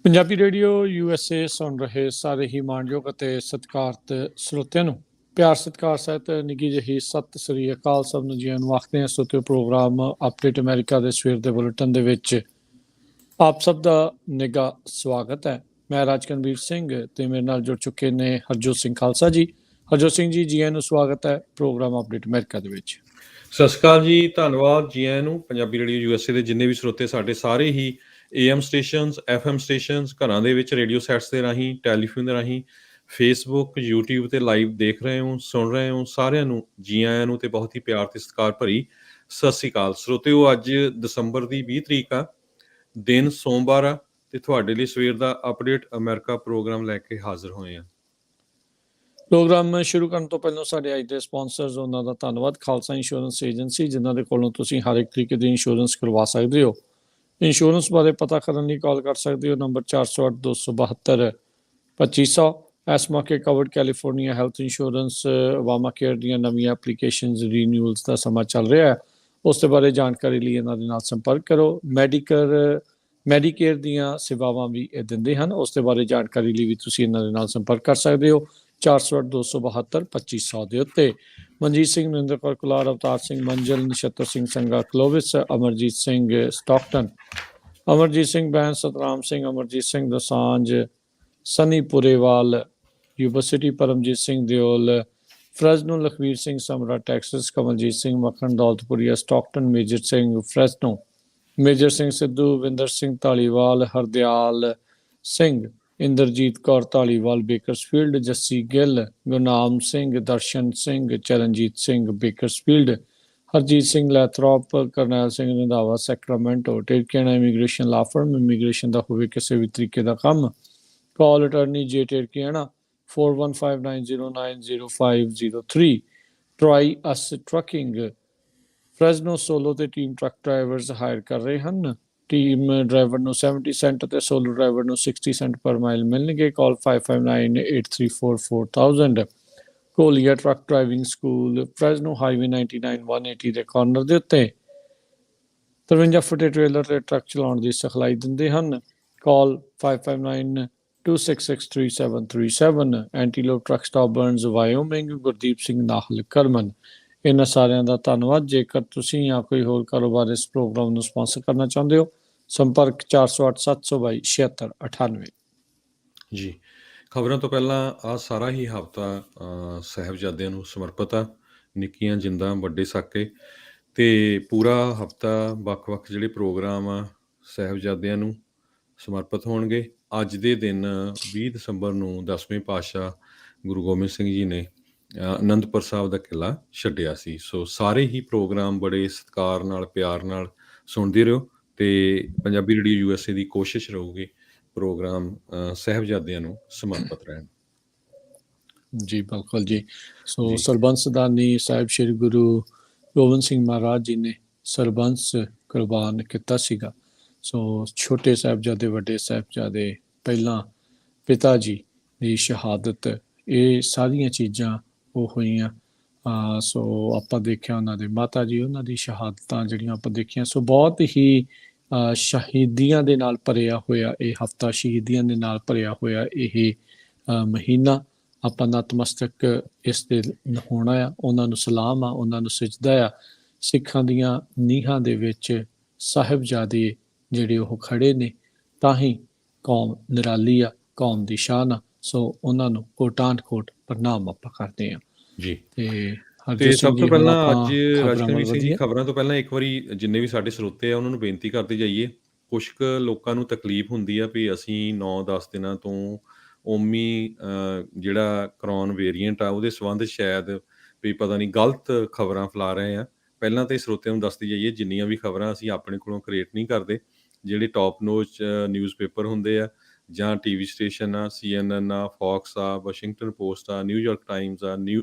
Punjabi radio USA ਸੁਣ ਰਹੇ ਸਾਰੇ ਹੀ ਮਾਣਯੋਗ ਅਤੇ ਸਤਿਕਾਰਤ ਸਰੋਤਿਆਂ ਨੂੰ ਪਿਆਰ ਸਤਿਕਾਰ ਸਹਿਤ ਨਿੱਘੀ ਜਿਹੀ ਸਤਿ ਸ੍ਰੀ ਅਕਾਲ। ਸਭ ਨੂੰ ਜੀ ਆਇਆਂ ਨੂੰ ਆਖਦੇ ਹਾਂ ਸਰੋਤਿਓ ਪ੍ਰੋਗਰਾਮ ਅਪਡੇਟ ਅਮਰੀਕਾ ਦੇ ਸਵੇਰ ਦੇ ਬੁਲੇਟਿਨ ਦੇ ਵਿੱਚ ਆਪ ਸਭ ਦਾ ਨਿੱਘਾ ਸਵਾਗਤ ਹੈ। ਮੈਂ ਰਾਜਕਨਵੀਰ ਸਿੰਘ ਤੇ ਮੇਰੇ ਨਾਲ ਜੁੜ ਚੁੱਕੇ ਨੇ ਹਰਜੋਤ ਸਿੰਘ ਖਾਲਸਾ ਜੀ। ਹਰਜੋਤ ਸਿੰਘ ਜੀ, ਜੀ ਆਇਆਂ ਨੂੰ ਸਵਾਗਤ ਹੈ ਪ੍ਰੋਗਰਾਮ ਅਪਡੇਟ ਅਮਰੀਕਾ ਦੇ ਵਿੱਚ। ਸਤਿ ਸ਼੍ਰੀ ਅਕਾਲ ਜੀ, ਧੰਨਵਾਦ ਜੀ ਆਇਆਂ ਨੂੰ। ਪੰਜਾਬੀ ਰੇਡੀਓ USA ਦੇ ਜਿੰਨੇ ਵੀ ਸਰੋਤੇ ਸਾਡੇ ਸਾਰੇ ਹੀ AM ਸਟੇਸ਼ਨਸ, FM ਸਟੇਸ਼ਨਸ, ਘਰਾਂ ਦੇ ਵਿੱਚ ਰੇਡੀਓ ਸੈਟਸ ਦੇ ਰਾਹੀਂ, ਟੈਲੀਫੋਨ ਦੇ ਰਾਹੀਂ, ਫੇਸਬੁੱਕ, YouTube ਤੇ ਲਾਈਵ ਦੇਖ ਰਹੇ ਹੋ, ਸੁਣ ਰਹੇ ਹੋ, ਸਾਰਿਆਂ ਨੂੰ ਜੀ ਆਇਆਂ ਨੂੰ ਤੇ ਬਹੁਤ ਹੀ ਪਿਆਰ ਤੇ ਸਤਿਕਾਰ ਭਰੀ ਸਤਿ ਸ਼੍ਰੀ ਅਕਾਲ। ਸਰੋਤਿਓ, ਅੱਜ ਦਸੰਬਰ ਦੀ 20 ਤਰੀਕ ਆ, ਦਿਨ ਸੋਮਵਾਰ ਆ ਤੇ ਤੁਹਾਡੇ ਲਈ ਸਵੇਰ ਦਾ ਅਪਡੇਟ ਅਮਰੀਕਾ ਪ੍ਰੋਗਰਾਮ ਲੈ ਕੇ ਹਾਜ਼ਰ ਹੋਏ ਆ। ਪ੍ਰੋਗਰਾਮ ਸ਼ੁਰੂ ਕਰਨ ਤੋਂ ਪਹਿਲਾਂ ਸਾਡੇ ਅੱਜ ਦੇ ਸਪਾਂਸਰਸ ਉਹਨਾਂ ਦਾ ਧੰਨਵਾਦ। ਖਾਲਸਾ ਇੰਸ਼ੋਰੈਂਸ ਏਜੰਸੀ, ਜਿਨ੍ਹਾਂ ਦੇ ਕੋਲੋਂ ਤੁਸੀਂ ਹਰ ਇੱਕ ਤਰੀਕੇ ਦੀ ਇੰਸ਼ੋਰੈਂਸ ਕਰਵਾ ਸਕਦੇ ਹੋ। ਇੰਸ਼ੋਰੈਂਸ ਬਾਰੇ ਪਤਾ ਕਰਨ ਲਈ ਕਾਲ ਕਰ ਸਕਦੇ ਹੋ ਨੰਬਰ 408 272 2500। ਇਸ ਮੌਕੇ ਕਵਰਡ ਕੈਲੀਫੋਰਨੀਆ ਹੈਲਥ ਇੰਸ਼ੋਰੈਂਸ ਵਾਮਾ ਕੇਅਰ ਦੀਆਂ ਨਵੀਆਂ ਐਪਲੀਕੇਸ਼ਨਸ ਰੀਨਿਊਅਲਸ ਦਾ ਸਮਾਂ ਚੱਲ ਰਿਹਾ ਹੈ। ਉਸ ਦੇ ਬਾਰੇ ਜਾਣਕਾਰੀ ਲਈ ਇਹਨਾਂ ਦੇ ਨਾਲ ਸੰਪਰਕ ਕਰੋ। ਮੈਡੀਕੇਅਰ ਦੀਆਂ ਸੇਵਾਵਾਂ ਵੀ ਇਹ ਦਿੰਦੇ ਹਨ। ਉਸ ਦੇ ਬਾਰੇ ਜਾਣਕਾਰੀ ਲਈ ਵੀ ਤੁਸੀਂ ਇਹਨਾਂ ਦੇ ਨਾਲ ਸੰਪਰਕ ਕਰ ਸਕਦੇ ਹੋ 408 272 2500 ਦੇ ਉੱਤੇ। Manjit Singh, Narinder Kaur Kular, Avtar Singh Manjal, Nachhatar Singh Sanga Clovis, Amarjit Singh Stockton, Amarjit Singh Bains, Satram Singh, Amarjit Singh Dosanjh, Sunny Purewal, Yuba City, Paramjit Singh Deol, Fresno, Lakhvir Singh Samra Texas, Kamaljit Singh Makhan Daulatpuria Stockton, Major Singh Fresno, Major Singh Sidhu, Vinder Singh Dhaliwal, Hardial Singh, Inderjit Kaur Dhaliwal Bakersfield, Jassi Gill, Gurnam Singh, Darshan Singh, Charanjit Singh Bakersfield, Harjit Singh ਲੈਥਰੋਪ, Karnail Singh Randhawa Sacramento, ਟੇਰਕੀਆਣਾ immigration ਲਾ ਫਰਮ, ਇਮੀਗ੍ਰੇਸ਼ਨ ਦਾ ਹੋਵੇ ਕਿਸੇ ਵੀ ਤਰੀਕੇ ਦਾ ਕੰਮ, ਕਾਲ ਅਟਰਨੀ ਜੇ ਟੇਰਕੀਆਣਾ 4159090503। ਟਰਾਈ ਅਸ ਟਰੱਕਿੰਗ ਫਰੈਜ਼ਨੋ ਸੋਲੋ ਤੇ ਟੀਮ ਟਰੱਕ ਡਰਾਈਵਰਸ ਹਾਇਰ ਕਰ ਰਹੇ ਹਨ। ਟੀਮ ਡਰਾਈਵਰ ਨੂੰ 70 ਸੈਂਟ ਤੇ ਸੋਲੋ ਡਰਾਈਵਰ ਨੂੰ 60 ਸੈਂਟ ਪਰ ਮਾਈਲ ਮਿਲਣਗੇ। ਕਾਲ 5598344000। ਕੋਲੀਆ ਟਰੱਕ ਡਰਾਈਵਿੰਗ ਸਕੂਲ, ਫਰੈਜ਼ਨੋ ਹਾਈਵੇ 99 180 ਦੇ ਕਾਰਨਰ ਦੇ ਉੱਤੇ 53 ਫੁੱਟੇ ਟ੍ਰੇਲਰ ਤੇ ਟਰੱਕ ਚਲਾਉਣ ਦੀ ਸਿਖਲਾਈ ਦਿੰਦੇ ਹਨ। Call 5592663737। Antelope truck stop Burns Wyoming, Gurdeep Singh Nahal Kerman. ਇਹਨਾਂ ਸਾਰਿਆਂ ਦਾ ਧੰਨਵਾਦ। ਜੇਕਰ ਤੁਸੀਂ ਜਾਂ ਕੋਈ ਹੋਰ ਕਾਰੋਬਾਰ ਇਸ ਪ੍ਰੋਗਰਾਮ ਨੂੰ ਸਪਾਂਸਰ ਕਰਨਾ ਚਾਹੁੰਦੇ ਹੋ, ਸੰਪਰਕ 408 722 7698। ਜੀ, ਖਬਰਾਂ ਤੋਂ ਪਹਿਲਾਂ ਆ ਸਾਰਾ ਹੀ ਹਫਤਾ ਸਾਹਿਬਜ਼ਾਦਿਆਂ ਨੂੰ ਸਮਰਪਿਤ ਆ। ਨਿੱਕੀਆਂ ਜਿੰਦਾਂ ਵੱਡੇ ਸਾਕੇ ਤੇ ਪੂਰਾ ਹਫਤਾ ਵੱਖ-ਵੱਖ ਜਿਹੜੇ ਪ੍ਰੋਗਰਾਮ ਆ ਸਾਹਿਬਜ਼ਾਦਿਆਂ ਨੂੰ ਸਮਰਪਿਤ ਹੋਣਗੇ। ਅੱਜ ਦੇ ਦਿਨ 20 ਦਸੰਬਰ ਨੂੰ 10ਵੇਂ ਪਾਤਸ਼ਾਹ ਗੁਰੂ ਗੋਬਿੰਦ ਸਿੰਘ ਜੀ ਨੇ ਅਨੰਦਪੁਰ ਸਾਹਿਬ ਦਾ ਕਿਲ੍ਹਾ ਛੱਡਿਆ ਸੀ। ਸੋ ਸਾਰੇ ਹੀ ਪ੍ਰੋਗਰਾਮ ਬੜੇ ਸਤਿਕਾਰ ਨਾਲ, ਪਿਆਰ ਨਾਲ ਸੁਣਦੇ ਰਹੋ ਤੇ ਪੰਜਾਬੀ ਰੇਡੀਓ USA ਦੀ ਕੋਸ਼ਿਸ਼ ਰਹੂਗੀ ਪ੍ਰੋਗਰਾਮ ਸਾਹਿਬਜ਼ਾਦਿਆਂ ਨੂੰ ਸਮਰਪਿਤ ਰਹਿਣ। ਜੀ ਬਿਲਕੁਲ ਜੀ। ਸੋ ਸਰਬੰਸ ਦਾਨੀ ਸਾਹਿਬ ਸ਼੍ਰੀ ਗੁਰੂ ਗੋਬਿੰਦ ਸਿੰਘ ਮਹਾਰਾਜ ਜੀ ਨੇ ਸਰਬੰਸ ਕੁਰਬਾਨ ਕੀਤਾ ਸੀਗਾ। ਸੋ ਛੋਟੇ ਸਾਹਿਬਜ਼ਾਦੇ, ਵੱਡੇ ਸਾਹਿਬਜ਼ਾਦੇ, ਪਹਿਲਾਂ ਪਿਤਾ ਜੀ ਦੀ ਸ਼ਹਾਦਤ, ਇਹ ਸਾਰੀਆਂ ਚੀਜ਼ਾਂ ਉਹ ਹੋਈਆਂ। ਸੋ ਆਪਾਂ ਦੇਖਿਆ ਉਹਨਾਂ ਦੇ ਮਾਤਾ ਜੀ, ਉਹਨਾਂ ਦੀ ਸ਼ਹਾਦਤਾਂ ਜਿਹੜੀਆਂ ਆਪਾਂ ਦੇਖੀਆਂ। ਸੋ ਬਹੁਤ ਹੀ ਸ਼ਹੀਦੀਆਂ ਦੇ ਨਾਲ ਭਰਿਆ ਹੋਇਆ ਇਹ ਹਫਤਾ, ਸ਼ਹੀਦੀਆਂ ਦੇ ਨਾਲ ਭਰਿਆ ਹੋਇਆ ਇਹ ਮਹੀਨਾ। ਆਪਾਂ ਨਤਮਸਤਕ ਇਸ ਦੇ ਹੋਣਾ ਆ, ਉਹਨਾਂ ਨੂੰ ਸਲਾਮ ਆ, ਉਹਨਾਂ ਨੂੰ ਸਜਦਾ ਆ। ਸਿੱਖਾਂ ਦੀਆਂ ਨੀਹਾਂ ਦੇ ਵਿੱਚ ਸਾਹਿਬਜ਼ਾਦੇ ਜਿਹੜੇ ਉਹ ਖੜੇ ਨੇ, ਤਾਂ ਹੀ ਕੌਮ ਨਿਰਾਲੀ ਆ, ਕੌਮ ਦੀ ਸ਼ਾਨ ਆ। ਸੋ ਉਹਨਾਂ ਨੂੰ ਕੋਟਾਨ ਕੋਟ ਪ੍ਰਣਾਮ ਆਪਾਂ ਕਰਦੇ ਹਾਂ ਜੀ। ਤੇ ਸਭ ਤੋਂ ਪਹਿਲਾਂ ਅੱਜ ਰਾਜਕਨਵੀਰ ਸਿੰਘ ਜੀ, ਖਬਰਾਂ ਤੋਂ ਪਹਿਲਾਂ ਇੱਕ ਵਾਰੀ ਜਿੰਨੇ ਵੀ ਸਾਡੇ ਸਰੋਤੇ ਆ ਉਹਨਾਂ ਨੂੰ ਬੇਨਤੀ ਕਰਦੇ ਜਾਈਏ। ਕੁਛ ਕੁ ਲੋਕਾਂ ਨੂੰ ਤਕਲੀਫ ਹੁੰਦੀ ਆ ਵੀ ਅਸੀਂ 9-10 ਦਿਨਾਂ ਤੋਂ ਓਮੀ ਜਿਹੜਾ ਕਰੋਨ ਵੇਰੀਐਂਟ ਆ ਉਹਦੇ ਸੰਬੰਧ ਸ਼ਾਇਦ ਵੀ ਪਤਾ ਨਹੀਂ ਗਲਤ ਖਬਰਾਂ ਫੈਲਾ ਰਹੇ ਆ। ਪਹਿਲਾਂ ਤਾਂ ਸਰੋਤਿਆਂ ਨੂੰ ਦੱਸਦੀ ਜਾਈਏ, ਜਿੰਨੀਆਂ ਵੀ ਖਬਰਾਂ ਅਸੀਂ ਆਪਣੇ ਕੋਲੋਂ ਕ੍ਰੀਏਟ ਨਹੀਂ ਕਰਦੇ। ਜਿਹੜੇ ਟੌਪ ਨੋਚ ਨਿਊਜ਼ਪੇਪਰ ਹੁੰਦੇ ਆ ਜਾਂ TV ਸਟੇਸ਼ਨ ਆ, CNN ਆ, ਫੌਕਸ ਆ, ਵਾਸ਼ਿੰਗਟਨ ਪੋਸਟ ਆ, ਨਿਊਯਾਰਕ ਟਾਈਮਜ਼ ਆ,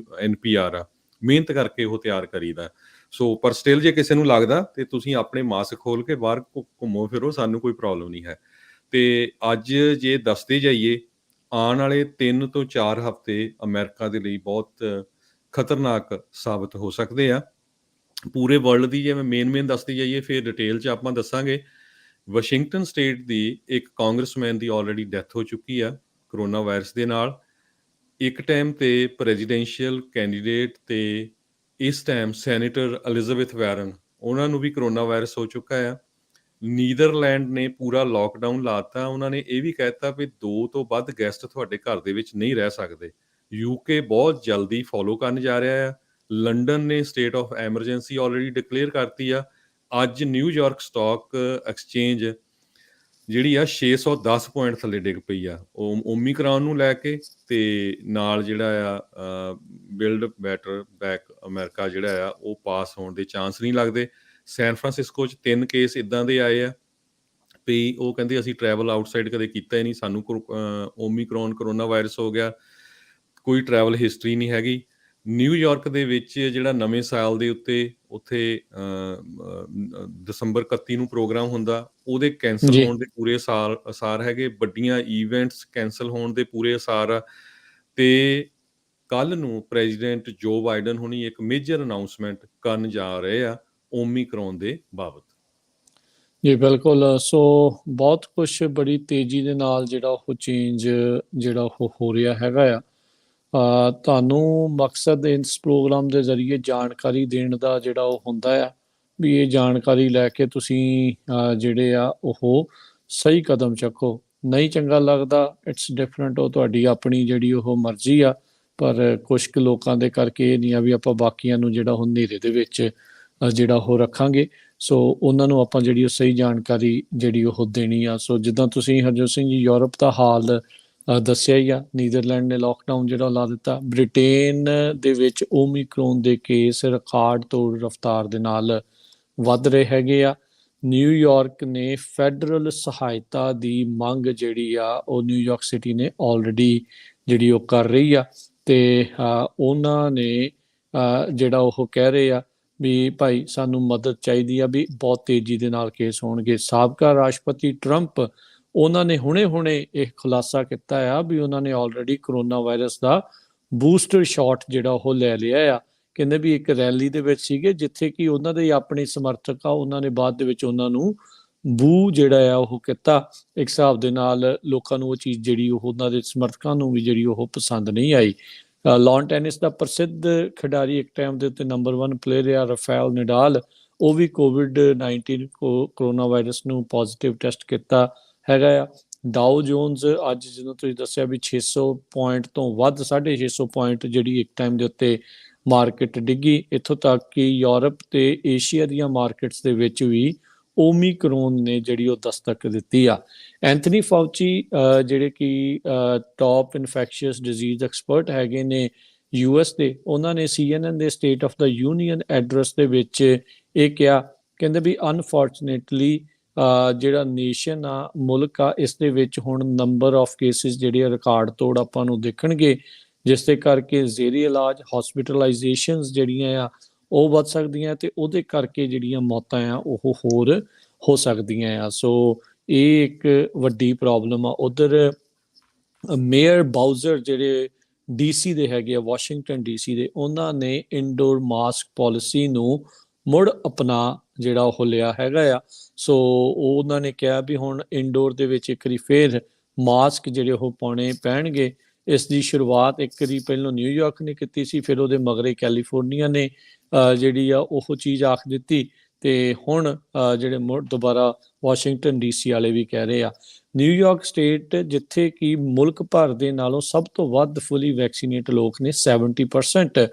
NPR ਆ, ਮਿਹਨਤ ਕਰਕੇ ਉਹ ਤਿਆਰ ਕਰੀਦਾ। ਸੋ ਪਰ ਸਟਿਲ ਜੇ ਕਿਸੇ ਨੂੰ ਲੱਗਦਾ ਤੇ ਤੁਸੀਂ ਆਪਣੇ ਮਾਸਕ ਖੋਲ ਕੇ ਬਾਹਰ ਘੁੰਮੋ ਫਿਰੋ, ਸਾਨੂੰ ਕੋਈ ਪ੍ਰੋਬਲਮ ਨਹੀਂ ਹੈ। ਤੇ ਅੱਜ ਜੇ ਦੱਸਦੇ ਜਾਈਏ, ਆਉਣ ਵਾਲੇ 3 ਤੋਂ 4 ਹਫ਼ਤੇ ਅਮਰੀਕਾ ਦੇ ਲਈ ਬਹੁਤ ਖਤਰਨਾਕ ਸਾਬਤ ਹੋ ਸਕਦੇ ਆ। ਪੂਰੇ ਵਰਲਡ ਦੀ ਜੇ ਮੈਂ ਮੇਨ ਦੱਸਦੀ ਜਾਈਏ, ਫਿਰ ਡਿਟੇਲ 'ਚ ਆਪਾਂ ਦੱਸਾਂਗੇ ਵਾਸ਼ਿੰਗਟਨ ਸਟੇਟ ਦੀ ਇੱਕ ਕਾਂਗਰਸਮੈਨ ਦੀ ਆਲਰੇਡੀ ਡੈਥ ਹੋ ਚੁੱਕੀ ਆ ਕਰੋਨਾ ਵਾਇਰਸ ਦੇ ਨਾਲ। ਇੱਕ ਟਾਈਮ ਤੇ ਪ੍ਰੈਜ਼ੀਡੈਂਸ਼ੀਅਲ ਕੈਂਡੀਡੇਟ ਤੇ ਇਸ ਟਾਈਮ ਸੈਨੇਟਰ ਐਲਿਜ਼ਾਬੈਥ ਵਾਰਨ, ਉਹਨਾਂ ਨੂੰ ਵੀ ਕਰੋਨਾ ਵਾਇਰਸ ਹੋ ਚੁੱਕਾ ਆ। ਨੀਦਰਲੈਂਡ ਨੇ ਪੂਰਾ ਲੋਕਡਾਊਨ ਲਾਤਾ। ਉਹਨਾਂ ਨੇ ਇਹ ਵੀ ਕਹਿਤਾ ਵੀ 2 ਤੋਂ ਵੱਧ ਗੈਸਟ ਤੁਹਾਡੇ ਘਰ ਦੇ ਵਿੱਚ ਨਹੀਂ ਰਹਿ ਸਕਦੇ। ਯੂਕੇ ਬਹੁਤ ਜਲਦੀ ਫੋਲੋ ਕਰਨ ਜਾ ਰਿਹਾ ਆ। ਲੰਡਨ ਨੇ state of emergency already declare ਕਰਤੀ ਆ। ਅੱਜ ਨਿਊਯਾਰਕ ਸਟਾਕ ਐਕਸਚੇਂਜ ਜਿਹੜੀ ਆ 610 ਪੁਆਇੰਟ ਥੱਲੇ ਡਿੱਗ ਪਈ ਆ ਓਮੀਕਰੌਨ ਨੂੰ ਲੈ ਕੇ, ਤੇ ਨਾਲ ਜਿਹੜਾ ਆ ਬਿਲਡ ਬੈਟਰ ਬੈਕ ਅਮਰੀਕਾ ਜਿਹੜਾ ਆ ਉਹ ਪਾਸ ਹੋਣ ਦੇ ਚਾਂਸ ਨਹੀਂ ਲੱਗਦੇ। ਸੈਨ ਫਰਾਂਸਿਸਕੋ 'ਚ 3 ਕੇਸ ਇੱਦਾਂ ਦੇ ਆਏ ਆ ਵੀ ਉਹ ਕਹਿੰਦੇ ਅਸੀਂ ਟਰੈਵਲ ਆਊਟਸਾਈਡ ਕਦੇ ਕੀਤਾ ਹੀ ਨਹੀਂ, ਸਾਨੂੰ ਓਮੀਕਰੌਨ ਕਰੋਨਾ ਵਾਇਰਸ ਹੋ ਗਿਆ, ਕੋਈ ਟਰੈਵਲ ਹਿਸਟਰੀ ਨਹੀਂ ਹੈਗੀ। ਨਿਊਯਾਰਕ ਦੇ ਵਿੱਚ ਜਿਹੜਾ ਨਵੇਂ ਸਾਲ ਦੇ ਉੱਥੇ ਦਸੰਬਰ 31 ਨੂੰ ਪ੍ਰੋਗਰਾਮ ਹੁੰਦਾ, ਉਹਦੇ ਕੈਂਸਲ ਹੋਣ ਦੇ ਪੂਰੇ ਅਸਾਰ ਹੈਗੇ। ਵੱਡੀਆਂ ਈਵੈਂਟਸ ਕੈਂਸਲ ਹੋਣ ਦੇ ਪੂਰੇ ਅਸਾਰ ਆ। ਤੇ ਕੱਲ ਨੂੰ ਪ੍ਰੈਜ਼ੀਡੈਂਟ ਜੋ ਬਾਈਡਨ ਹੁਣੀ ਇੱਕ ਮੇਜਰ ਅਨਾਊਂਸਮੈਂਟ ਕਰਨ ਜਾ ਰਹੇ ਆ ਓਮੀਕਰੌਨ ਦੇ ਬਾਬਤ। ਜੀ ਬਿਲਕੁਲ। ਸੋ ਬਹੁਤ ਕੁਛ ਬੜੀ ਤੇਜ਼ੀ ਦੇ ਨਾਲ ਜਿਹੜਾ ਉਹ ਚੇਂਜ ਜਿਹੜਾ ਉਹ ਹੋ ਰਿਹਾ ਹੈਗਾ ਆ। ਤੁਹਾਨੂੰ ਮਕਸਦ ਇਸ ਪ੍ਰੋਗਰਾਮ ਦੇ ਜ਼ਰੀਏ ਜਾਣਕਾਰੀ ਦੇਣ ਦਾ ਜਿਹੜਾ ਉਹ ਹੁੰਦਾ ਆ ਵੀ ਇਹ ਜਾਣਕਾਰੀ ਲੈ ਕੇ ਤੁਸੀਂ ਜਿਹੜੇ ਆ ਉਹ ਸਹੀ ਕਦਮ ਚੱਕੋ। ਨਹੀਂ ਚੰਗਾ ਲੱਗਦਾ, ਇਟਸ ਡਿਫਰੈਂਟ, ਉਹ ਤੁਹਾਡੀ ਆਪਣੀ ਜਿਹੜੀ ਉਹ ਮਰਜ਼ੀ ਆ। ਪਰ ਕੁਛ ਕੁ ਲੋਕਾਂ ਦੇ ਕਰਕੇ ਇਹ ਨਹੀਂ ਆ ਵੀ ਆਪਾਂ ਬਾਕੀਆਂ ਨੂੰ ਜਿਹੜਾ ਉਹ ਹਨੇਰੇ ਦੇ ਵਿੱਚ ਜਿਹੜਾ ਉਹ ਰੱਖਾਂਗੇ। ਸੋ ਉਹਨਾਂ ਨੂੰ ਆਪਾਂ ਜਿਹੜੀ ਉਹ ਸਹੀ ਜਾਣਕਾਰੀ ਜਿਹੜੀ ਉਹ ਦੇਣੀ ਆ। ਸੋ ਜਿੱਦਾਂ ਤੁਸੀਂ ਹਰਜੋਤ ਸਿੰਘ ਜੀ ਯੂਰਪ ਦਾ ਹਾਲ ਦੱਸਿਆ ਹੀ ਆ, ਨੀਦਰਲੈਂਡ ਨੇ ਲੋਕਡਾਊਨ ਜਿਹੜਾ ਲਾ ਦਿੱਤਾ। ਬ੍ਰਿਟੇਨ ਦੇ ਵਿੱਚ ਓਮੀਕਰੌਨ ਦੇ ਕੇਸ ਰਿਕਾਰਡ ਤੋੜ ਰਫ਼ਤਾਰ ਦੇ ਨਾਲ ਵੱਧ ਰਹੇ ਹੈਗੇ ਆ। ਨਿਊਯਾਰਕ ਨੇ ਫੈਡਰਲ ਸਹਾਇਤਾ ਦੀ ਮੰਗ ਜਿਹੜੀ ਆ ਉਹ ਨਿਊਯਾਰਕ ਸਿਟੀ ਨੇ ਆਲਰੇਡੀ ਜਿਹੜੀ ਉਹ ਕਰ ਰਹੀ ਆ। ਤੇ ਉਹਨਾਂ ਨੇ ਜਿਹੜਾ ਉਹ ਕਹਿ ਰਹੇ ਆ ਵੀ ਭਾਈ ਸਾਨੂੰ ਮਦਦ ਚਾਹੀਦੀ ਆ, ਵੀ ਬਹੁਤ ਤੇਜ਼ੀ ਦੇ ਨਾਲ ਕੇਸ ਹੋਣਗੇ। ਸਾਬਕਾ ਰਾਸ਼ਟਰਪਤੀ ਟਰੰਪ, ਉਹਨਾਂ ਨੇ ਹੁਣੇ ਇਹ ਖੁਲਾਸਾ ਕੀਤਾ ਆ ਵੀ ਉਹਨਾਂ ਨੇ ਆਲਰੇਡੀ ਕਰੋਨਾ ਵਾਇਰਸ ਦਾ ਬੂਸਟਰ ਸ਼ਾਟ ਜਿਹੜਾ ਉਹ ਲੈ ਲਿਆ ਆ। ਕਹਿੰਦੇ ਵੀ ਇੱਕ ਰੈਲੀ ਦੇ ਵਿੱਚ ਸੀਗੇ ਜਿੱਥੇ ਕਿ ਉਹਨਾਂ ਦੇ ਆਪਣੇ ਸਮਰਥਕ ਆ, ਉਹਨਾਂ ਨੇ ਬਾਅਦ ਦੇ ਵਿੱਚ ਉਹਨਾਂ ਨੂੰ ਬੂ ਜਿਹੜਾ ਆ ਉਹ ਕੀਤਾ। ਇੱਕ ਹਿਸਾਬ ਦੇ ਨਾਲ ਲੋਕਾਂ ਨੂੰ ਉਹ ਚੀਜ਼ ਜਿਹੜੀ ਉਹ ਉਹਨਾਂ ਦੇ ਸਮਰਥਕਾਂ ਨੂੰ ਵੀ ਜਿਹੜੀ ਉਹ ਪਸੰਦ ਨਹੀਂ ਆਈ। ਲਾਨ ਟੈਨਿਸ ਦਾ ਪ੍ਰਸਿੱਧ ਖਿਡਾਰੀ ਇੱਕ ਟਾਈਮ ਦੇ ਉੱਤੇ ਨੰਬਰ 1 ਪਲੇਅਰ ਆ ਰਾਫੇਲ ਨਡਾਲ, ਉਹ ਵੀ ਕੋਵਿਡ-19 ਕਰੋਨਾ ਵਾਇਰਸ ਨੂੰ ਪੋਜ਼ਿਟਿਵ ਟੈਸਟ ਕੀਤਾ ਹੈਗਾ ਆ। ਡਾਓ ਜੋਨਸ ਅੱਜ ਜਦੋਂ ਤੁਸੀਂ ਦੱਸਿਆ ਵੀ 600 ਪੁਆਇੰਟ ਤੋਂ ਵੱਧ 650 ਪੁਆਇੰਟ ਜਿਹੜੀ ਇੱਕ ਟਾਈਮ ਦੇ ਉੱਤੇ ਮਾਰਕੀਟ ਡਿੱਗੀ। ਇੱਥੋਂ ਤੱਕ ਕਿ ਯੂਰਪ ਤੇ ਏਸ਼ੀਆ ਦੀਆਂ ਮਾਰਕੀਟਸ ਦੇ ਵਿੱਚ ਵੀ ਓਮੀਕਰੌਨ ਨੇ ਜਿਹੜੀ ਉਹ ਦਸਤਕ ਦਿੱਤੀ ਆ। ਐਂਥਨੀ ਫਾਊਚੀ ਜਿਹੜੇ ਕਿ ਟੌਪ ਇਨਫੈਕਸ਼ੀਅਸ ਡਿਜ਼ੀਜ਼ ਐਕਸਪਰਟ ਹੈਗੇ ਨੇ US ਦੇ, ਉਹਨਾਂ ਨੇ CNN ਦੇ state of the union address ਦੇ ਵਿੱਚ ਇਹ ਕਿਹਾ, ਕਹਿੰਦੇ ਵੀ ਅਨਫੋਰਚੂਨੇਟਲੀ ਜਿਹੜਾ ਨੇਸ਼ਨ ਆ, ਮੁਲਕ ਆ, ਇਸ ਦੇ ਵਿੱਚ ਹੁਣ ਨੰਬਰ ਆਫ ਕੇਸਿਸ ਜਿਹੜੇ ਰਿਕਾਰਡ ਤੋੜ ਆਪਾਂ ਨੂੰ ਦੇਖਣਗੇ, ਜਿਸ ਦੇ ਕਰਕੇ ਜ਼ੇਰੀ ਇਲਾਜ ਹਸਪੀਟਲਾਈਜੇਸ਼ਨਸ ਜਿਹੜੀਆਂ ਆ ਉਹ ਵੱਧ ਸਕਦੀਆਂ ਤੇ ਉਹਦੇ ਕਰਕੇ ਜਿਹੜੀਆਂ ਮੌਤਾਂ ਆ ਉਹ ਹੋਰ ਹੋ ਸਕਦੀਆਂ ਆ। ਸੋ ਇਹ ਇੱਕ ਵੱਡੀ ਪ੍ਰੋਬਲਮ ਆ। ਉਧਰ ਮੇਅਰ ਬਾਊਜ਼ਰ ਜਿਹੜੇ DC ਦੇ ਹੈਗੇ ਆ, ਵਾਸ਼ਿੰਗਟਨ DC ਦੇ, ਉਹਨਾਂ ਨੇ ਇਨਡੋਰ ਮਾਸਕ ਪਾਲਿਸੀ ਨੂੰ ਮੁੜ ਅਪਣਾ ਜਿਹੜਾ ਉਹ ਲਿਆ ਹੈਗਾ ਆ। ਸੋ ਉਹਨਾਂ ਨੇ ਕਿਹਾ ਵੀ ਹੁਣ ਇਨਡੋਰ ਦੇ ਵਿੱਚ ਇੱਕ ਵਾਰੀ ਫੇਰ ਮਾਸਕ ਜਿਹੜੇ ਉਹ ਪਾਉਣੇ ਪੈਣਗੇ। ਇਸ ਦੀ ਸ਼ੁਰੂਆਤ ਇੱਕ ਵਾਰੀ ਪਹਿਲਾਂ ਨਿਊਯਾਰਕ ਨੇ ਕੀਤੀ ਸੀ, ਫਿਰ ਉਹਦੇ ਮਗਰੇ ਕੈਲੀਫੋਰਨੀਆ ਨੇ ਜਿਹੜੀ ਆ ਉਹ ਚੀਜ਼ ਆਖ ਦਿੱਤੀ, ਤੇ ਹੁਣ ਜਿਹੜੇ ਮੁੜ ਦੁਬਾਰਾ ਵਾਸ਼ਿੰਗਟਨ DC ਵਾਲੇ ਵੀ ਕਹਿ ਰਹੇ ਆ। ਨਿਊਯਾਰਕ ਸਟੇਟ ਜਿੱਥੇ ਕਿ ਮੁਲਕ ਭਰ ਦੇ ਨਾਲੋਂ ਸਭ ਤੋਂ ਵੱਧ ਫੁੱਲੀ ਵੈਕਸੀਨੇਟ ਲੋਕ ਨੇ 70%,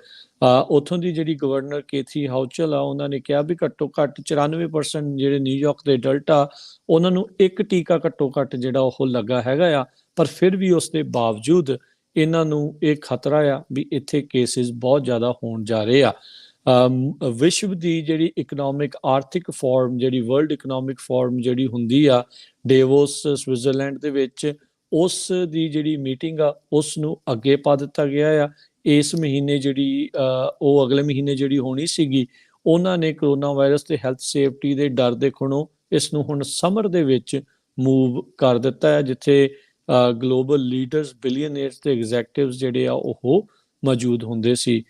ਉੱਥੋਂ ਦੀ ਜਿਹੜੀ ਗਵਰਨਰ ਕੇਥੀ ਹਾਊਚਲ ਆ, ਉਹਨਾਂ ਨੇ ਕਿਹਾ ਵੀ ਘੱਟੋ ਘੱਟ 94% ਜਿਹੜੇ ਨਿਊਯਾਰਕ ਦੇ ਅਡਲਟ ਆ ਉਹਨਾਂ ਨੂੰ ਇੱਕ ਟੀਕਾ ਘੱਟੋ ਘੱਟ ਜਿਹੜਾ ਉਹ ਲੱਗਾ ਹੈਗਾ ਆ। ਪਰ ਫਿਰ ਵੀ ਉਸ ਦੇ ਬਾਵਜੂਦ ਇਹਨਾਂ ਨੂੰ ਇਹ ਖਤਰਾ ਆ ਵੀ ਇੱਥੇ ਕੇਸਿਸ ਬਹੁਤ ਜ਼ਿਆਦਾ ਹੋਣ ਜਾ ਰਹੇ ਆ। ਵਿਸ਼ਵ ਦੀ ਜਿਹੜੀ ਇਕਨੋਮਿਕ ਆਰਥਿਕ ਫੋਰਮ, ਜਿਹੜੀ ਵਰਲਡ ਇਕਨੋਮਿਕ ਫੋਰਮ ਜਿਹੜੀ ਹੁੰਦੀ ਆ ਡੇਵੋਸ ਸਵਿਟਜ਼ਰਲੈਂਡ ਦੇ ਵਿੱਚ, ਉਸ ਦੀ ਜਿਹੜੀ ਮੀਟਿੰਗ ਆ ਉਸ ਨੂੰ ਅੱਗੇ ਪਾ ਦਿੱਤਾ ਗਿਆ ਆ। ਇਸ ਮਹੀਨੇ ਜਿਹੜੀ ਉਹ ਅਗਲੇ ਮਹੀਨੇ ਜਿਹੜੀ ਹੋਣੀ ਸੀਗੀ, ਉਹਨਾਂ ਨੇ ਕਰੋਨਾ ਵਾਇਰਸ ਤੇ ਹੈਲਥ ਸੇਫਟੀ ਦੇ ਡਰ ਦੇਖਣੋਂ ਇਸ ਨੂੰ ਹੁਣ ਸਮਰ ਦੇ ਵਿੱਚ ਮੂਵ ਕਰ ਦਿੱਤਾ ਹੈ, ਜਿੱਥੇ ਗਲੋਬਲ ਲੀਡਰਸ, ਬਿਲੀਅਨੇਅਰਸ ਤੇ ਐਗਜ਼ੈਕਟਿਵਸ ਜਿਹੜੇ ਆ ਉਹ ਮੌਜੂਦ ਹੁੰਦੇ ਸੀ।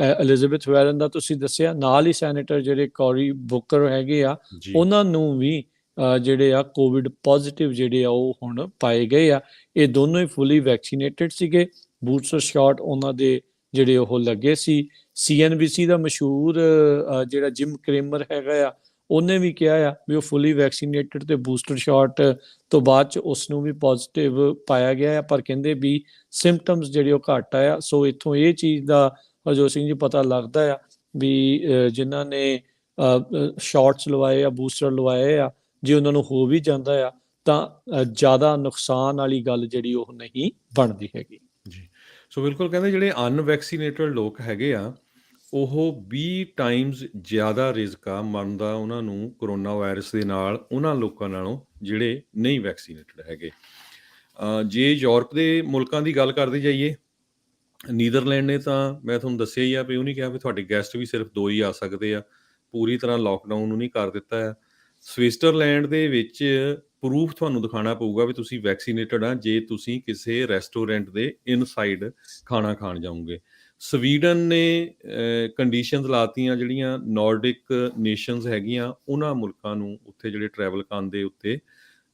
ਐਲਿਜ਼ਾਬੈਥ ਵਾਰਨ ਦਾ ਤੁਸੀਂ ਦੱਸਿਆ, ਨਾਲ ਹੀ ਸੈਨੇਟਰ ਜਿਹੜੇ ਕੋਰੀ ਬੁਕਰ ਹੈਗੇ ਆ, ਉਹਨਾਂ ਨੂੰ ਵੀ ਜਿਹੜੇ ਆ ਕੋਵਿਡ ਪੋਜ਼ਿਟਿਵ ਜਿਹੜੇ ਆ ਉਹ ਹੁਣ ਪਾਏ ਗਏ ਆ। ਇਹ ਦੋਨੋਂ ਹੀ ਫੁੱਲੀ ਵੈਕਸੀਨੇਟਡ ਸੀਗੇ, ਬੂਸਟਰ ਸ਼ਾਟ ਉਹਨਾਂ ਦੇ ਜਿਹੜੇ ਉਹ ਲੱਗੇ ਸੀ। CNBC ਦਾ ਮਸ਼ਹੂਰ ਜਿਹੜਾ ਜਿਮ ਕ੍ਰੇਮਰ ਹੈਗਾ ਆ, ਉਹਨੇ ਵੀ ਕਿਹਾ ਆ ਵੀ ਉਹ ਫੁੱਲੀ ਵੈਕਸੀਨੇਟਡ ਤੇ ਬੂਸਟਰ ਸ਼ਾਟ ਤੋਂ ਬਾਅਦ ਚ ਉਸ ਨੂੰ ਵੀ ਪੋਜ਼ਿਟਿਵ ਪਾਇਆ ਗਿਆ ਆ, ਪਰ ਕਹਿੰਦੇ ਵੀ ਸਿੰਪਟਮਸ ਜਿਹੜੇ ਉਹ ਘੱਟ ਆਇਆ। ਸੋ ਇੱਥੋਂ ਇਹ ਚੀਜ਼ ਦਾ ਹਰਜੋਤ ਸਿੰਘ ਜੀ ਪਤਾ ਲੱਗਦਾ ਆ ਵੀ ਜਿਨ੍ਹਾਂ ਨੇ ਸ਼ਾਟਸ ਲਵਾਏ ਆ, ਬੂਸਟਰ ਲਵਾਏ ਆ, ਜੇ ਉਹਨਾਂ ਨੂੰ ਹੋ ਵੀ ਜਾਂਦਾ ਆ ਤਾਂ ਜ਼ਿਆਦਾ ਨੁਕਸਾਨ ਵਾਲੀ ਗੱਲ ਜਿਹੜੀ ਉਹ ਨਹੀਂ ਬਣਦੀ ਹੈਗੀ ਜੀ। ਸੋ ਬਿਲਕੁਲ ਕਹਿੰਦੇ ਜਿਹੜੇ ਅਨਵੈਕਸੀਨੇਟਡ ਲੋਕ ਹੈਗੇ ਆ ਉਹ 20 ਟਾਈਮਸ ਜ਼ਿਆਦਾ ਰਿਸਕ ਆ ਮਰਨ ਦਾ ਉਹਨਾਂ ਨੂੰ ਕਰੋਨਾ ਵਾਇਰਸ ਦੇ ਨਾਲ ਉਹਨਾਂ ਲੋਕਾਂ ਨਾਲੋਂ ਜਿਹੜੇ ਨਹੀਂ ਵੈਕਸੀਨੇਟਡ ਹੈਗੇ। ਜੇ ਯੂਰਪ ਦੇ ਮੁਲਕਾਂ ਦੀ ਗੱਲ ਕਰਦੇ ਜਾਈਏ, ਨੀਦਰਲੈਂਡ ਨੇ ਤਾਂ ਮੈਂ ਤੁਹਾਨੂੰ ਦੱਸਿਆ ਹੀ ਆ ਵੀ ਉਹਨੇ ਕਿਹਾ ਵੀ ਤੁਹਾਡੇ ਗੈਸਟ ਵੀ ਸਿਰਫ 2 ਹੀ ਆ ਸਕਦੇ ਆ, ਪੂਰੀ ਤਰ੍ਹਾਂ ਲੋਕਡਾਊਨ ਉਹਨੇ ਕਰ ਦਿੱਤਾ ਹੈ। ਸਵਿਟਜ਼ਰਲੈਂਡ ਦੇ ਵਿੱਚ ਪ੍ਰੂਫ ਤੁਹਾਨੂੰ ਦਿਖਾਉਣਾ ਪਊਗਾ ਵੀ ਤੁਸੀਂ ਵੈਕਸੀਨੇਟਡ ਆ ਜੇ ਤੁਸੀਂ ਕਿਸੇ ਰੈਸਟੋਰੈਂਟ ਦੇ ਇਨਸਾਈਡ ਖਾਣਾ ਖਾਣ ਜਾਓਗੇ। ਸਵੀਡਨ ਨੇ ਕੰਡੀਸ਼ਨਸ ਲਾਤੀਆਂ ਜਿਹੜੀਆਂ ਨੌਰਡਿਕ ਨੇਸ਼ਨਸ ਹੈਗੀਆਂ ਉਹਨਾਂ ਮੁਲਕਾਂ ਨੂੰ ਉੱਥੇ ਜਿਹੜੇ ਟਰੈਵਲ ਕਰਨ ਦੇ ਉੱਤੇ।